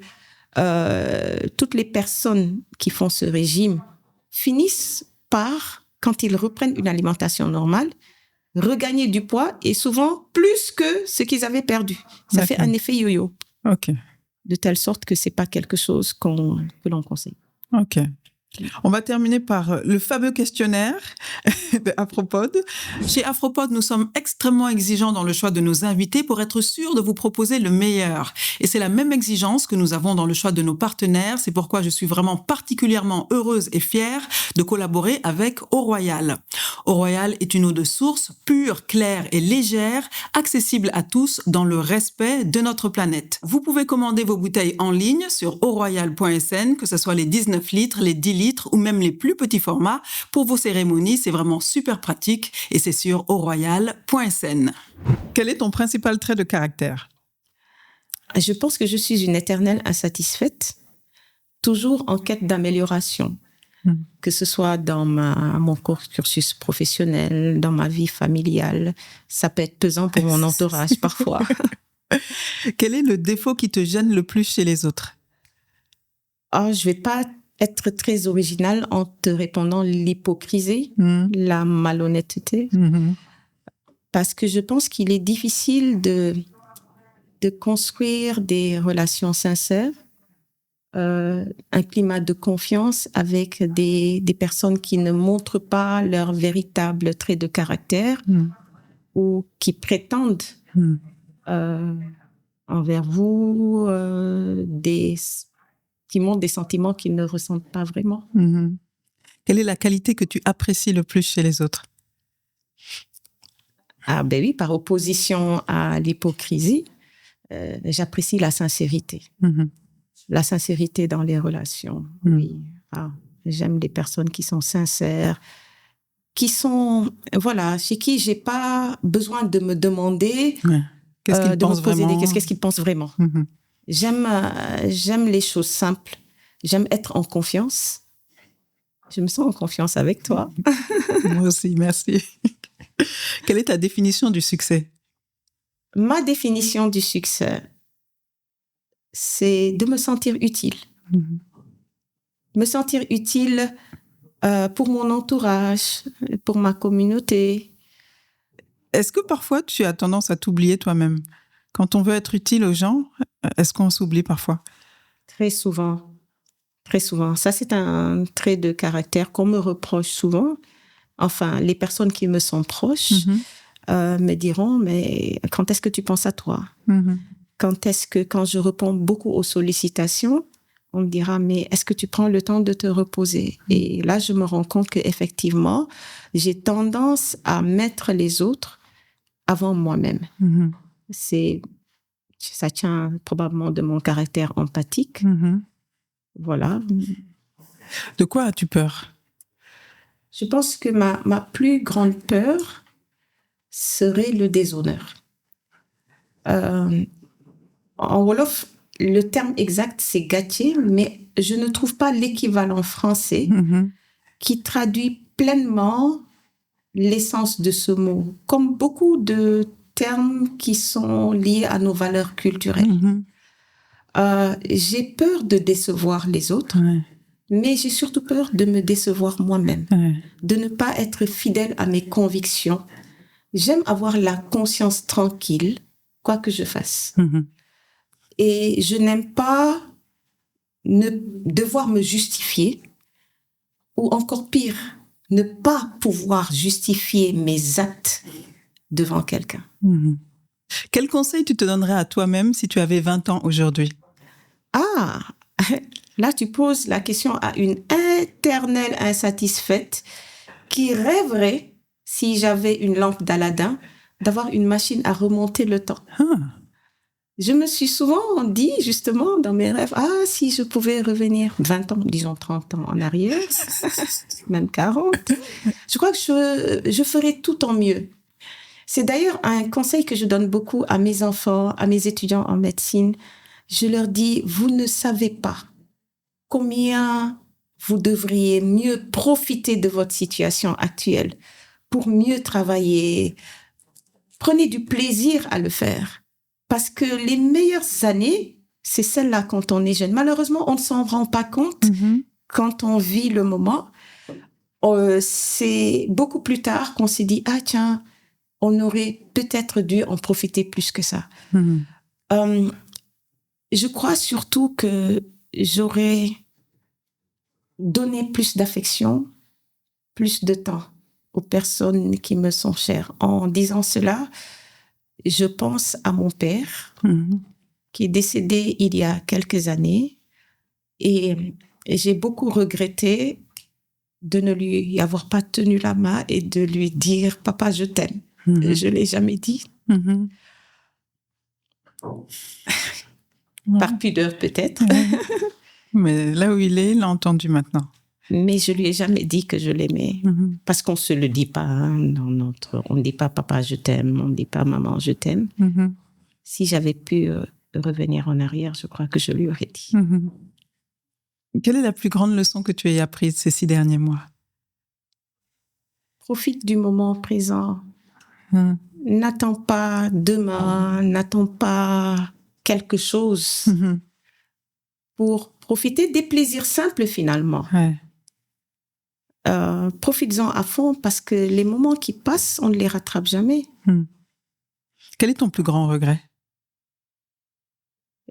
toutes les personnes qui font ce régime finissent par, quand ils reprennent une alimentation normale, regagner du poids et souvent plus que ce qu'ils avaient perdu. Ça fait un effet yo-yo. OK. De telle sorte que c'est pas quelque chose que l'on conseille. OK. On va terminer par le fameux questionnaire de Afropod. Chez Afropod, nous sommes extrêmement exigeants dans le choix de nos invités pour être sûrs de vous proposer le meilleur. Et c'est la même exigence que nous avons dans le choix de nos partenaires. C'est pourquoi je suis vraiment particulièrement heureuse et fière de collaborer avec Eau Royale. Eau Royale est une eau de source pure, claire et légère, accessible à tous dans le respect de notre planète. Vous pouvez commander vos bouteilles en ligne sur eauroyale.sn, que ce soit les 19 litres, les 10 litres ou même les plus petits formats. Pour vos cérémonies, c'est vraiment super pratique et c'est sur eauroyale.sn. Quel est ton principal trait de caractère? Je pense que je suis une éternelle insatisfaite, toujours en quête d'amélioration. Que ce soit dans mon cursus professionnel, dans ma vie familiale. Ça peut être pesant pour mon entourage parfois. Quel est le défaut qui te gêne le plus chez les autres? Je vais pas être très originale en te répondant l'hypocrisie, la malhonnêteté. Parce que je pense qu'il est difficile de construire des relations sincères, un climat de confiance avec des personnes qui ne montrent pas leur véritable trait de caractère ou qui prétendent envers vous qui montrent des sentiments qu'ils ne ressentent pas vraiment. Quelle est la qualité que tu apprécies le plus chez les autres? Ah ben oui, par opposition à l'hypocrisie, j'apprécie la sincérité. La sincérité dans les relations, oui. J'aime les personnes qui sont sincères, qui sont, chez qui j'ai pas besoin de me demander qu'est-ce qu'ils pensent vraiment. Qu'est-ce qu'ils pensent vraiment. J'aime les choses simples. J'aime être en confiance. Je me sens en confiance avec toi. Moi aussi, merci. Quelle est ta définition du succès? Ma définition du succès, c'est de me sentir utile. Me sentir utile pour mon entourage, pour ma communauté. Est-ce que parfois tu as tendance à t'oublier toi-même? Quand on veut être utile aux gens, est-ce qu'on s'oublie parfois? Très souvent. Très souvent. Ça, c'est un trait de caractère qu'on me reproche souvent. Enfin, les personnes qui me sont proches me diront, mais quand est-ce que tu penses à toi? Quand je réponds beaucoup aux sollicitations, on me dira, mais est-ce que tu prends le temps de te reposer? Et là, je me rends compte qu'effectivement, j'ai tendance à mettre les autres avant moi-même. Ça tient probablement de mon caractère empathique. Voilà. De quoi as-tu peur? Je pense que ma plus grande peur serait le déshonneur. En Wolof, le terme exact, c'est gâché, mais je ne trouve pas l'équivalent français qui traduit pleinement l'essence de ce mot. Comme beaucoup de termes qui sont liés à nos valeurs culturelles. J'ai peur de décevoir les autres. Mais j'ai surtout peur de me décevoir moi-même, de ne pas être fidèle à mes convictions. J'aime avoir la conscience tranquille, quoi que je fasse. Et je n'aime pas devoir me justifier, ou encore pire, ne pas pouvoir justifier mes actes devant quelqu'un. Quel conseil tu te donnerais à toi-même si tu avais 20 ans aujourd'hui? Ah, là tu poses la question à une éternelle insatisfaite qui rêverait, si j'avais une lampe d'Aladin, d'avoir une machine à remonter le temps. Je me suis souvent dit, justement, dans mes rêves, si je pouvais revenir 20 ans, disons 30 ans en arrière, même 40, je crois que je ferais tout en mieux. C'est d'ailleurs un conseil que je donne beaucoup à mes enfants, à mes étudiants en médecine. Je leur dis, vous ne savez pas combien vous devriez mieux profiter de votre situation actuelle pour mieux travailler. Prenez du plaisir à le faire. Parce que les meilleures années, c'est celles-là quand on est jeune. Malheureusement, on ne s'en rend pas compte quand on vit le moment. C'est beaucoup plus tard qu'on s'est dit, tiens, on aurait peut-être dû en profiter plus que ça. Je crois surtout que j'aurais donné plus d'affection, plus de temps aux personnes qui me sont chères. En disant cela, je pense à mon père, qui est décédé il y a quelques années, et j'ai beaucoup regretté de ne lui avoir pas tenu la main et de lui dire « Papa, je t'aime ». Je ne l'ai jamais dit. Par pudeur peut-être. Mais là où il l'a entendu maintenant. Mais je lui ai jamais dit que je l'aimais. Parce qu'on se le dit pas. On ne dit pas papa, je t'aime. On ne dit pas maman, je t'aime. Si j'avais pu revenir en arrière, je crois que je lui aurais dit. Quelle est la plus grande leçon que tu aies apprise ces 6 derniers mois? Profite du moment présent. N'attends pas demain, n'attends pas quelque chose pour profiter des plaisirs simples finalement. Profites-en à fond parce que les moments qui passent, on ne les rattrape jamais. Quel est ton plus grand regret?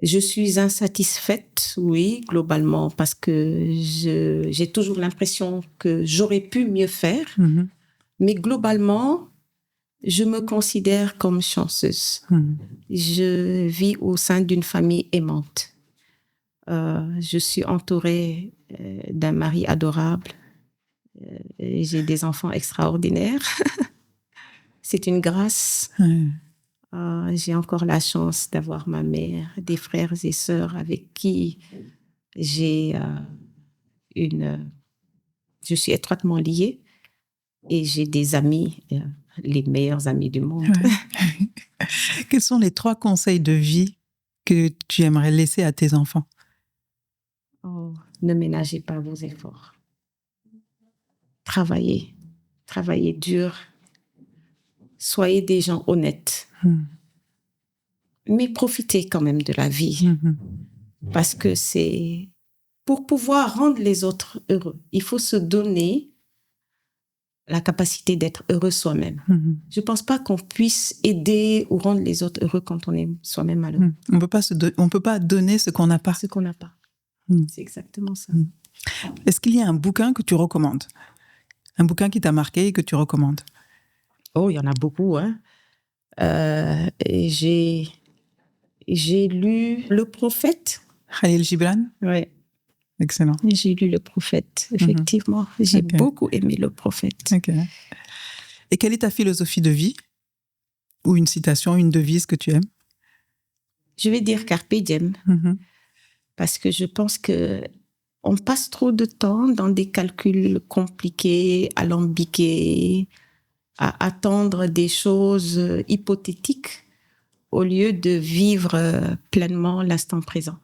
Je suis insatisfaite, oui, globalement, parce que j'ai toujours l'impression que j'aurais pu mieux faire. Mais globalement, je me considère comme chanceuse. Je vis au sein d'une famille aimante. Je suis entourée d'un mari adorable. J'ai des enfants extraordinaires. C'est une grâce. J'ai encore la chance d'avoir ma mère, des frères et sœurs avec qui je suis étroitement liée. Et j'ai des amis, les meilleurs amis du monde. Quels sont les 3 conseils de vie que tu aimerais laisser à tes enfants? Ne ménagez pas vos efforts. Travaillez dur. Soyez des gens honnêtes. Mais profitez quand même de la vie. Parce que c'est pour pouvoir rendre les autres heureux. Il faut se donner la capacité d'être heureux soi-même. Je ne pense pas qu'on puisse aider ou rendre les autres heureux quand on est soi-même malheureux. On ne peut pas donner ce qu'on n'a pas. Ce qu'on n'a pas. C'est exactement ça. Est-ce qu'il y a un bouquin que tu recommandes? Un bouquin qui t'a marqué et que tu recommandes? Il y en a beaucoup. J'ai lu Le Prophète. Khalil Gibran? Oui. Excellent. J'ai lu Le Prophète, effectivement. J'ai beaucoup aimé Le Prophète. Et quelle est ta philosophie de vie? Ou une citation, une devise que tu aimes? Je vais dire Carpe Diem. Parce que je pense qu'on passe trop de temps dans des calculs compliqués, alambiqués, à attendre des choses hypothétiques au lieu de vivre pleinement l'instant présent.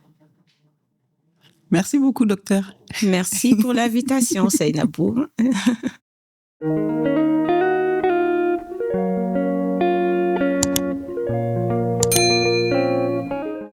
Merci beaucoup, docteur. Merci pour l'invitation, Seynabou.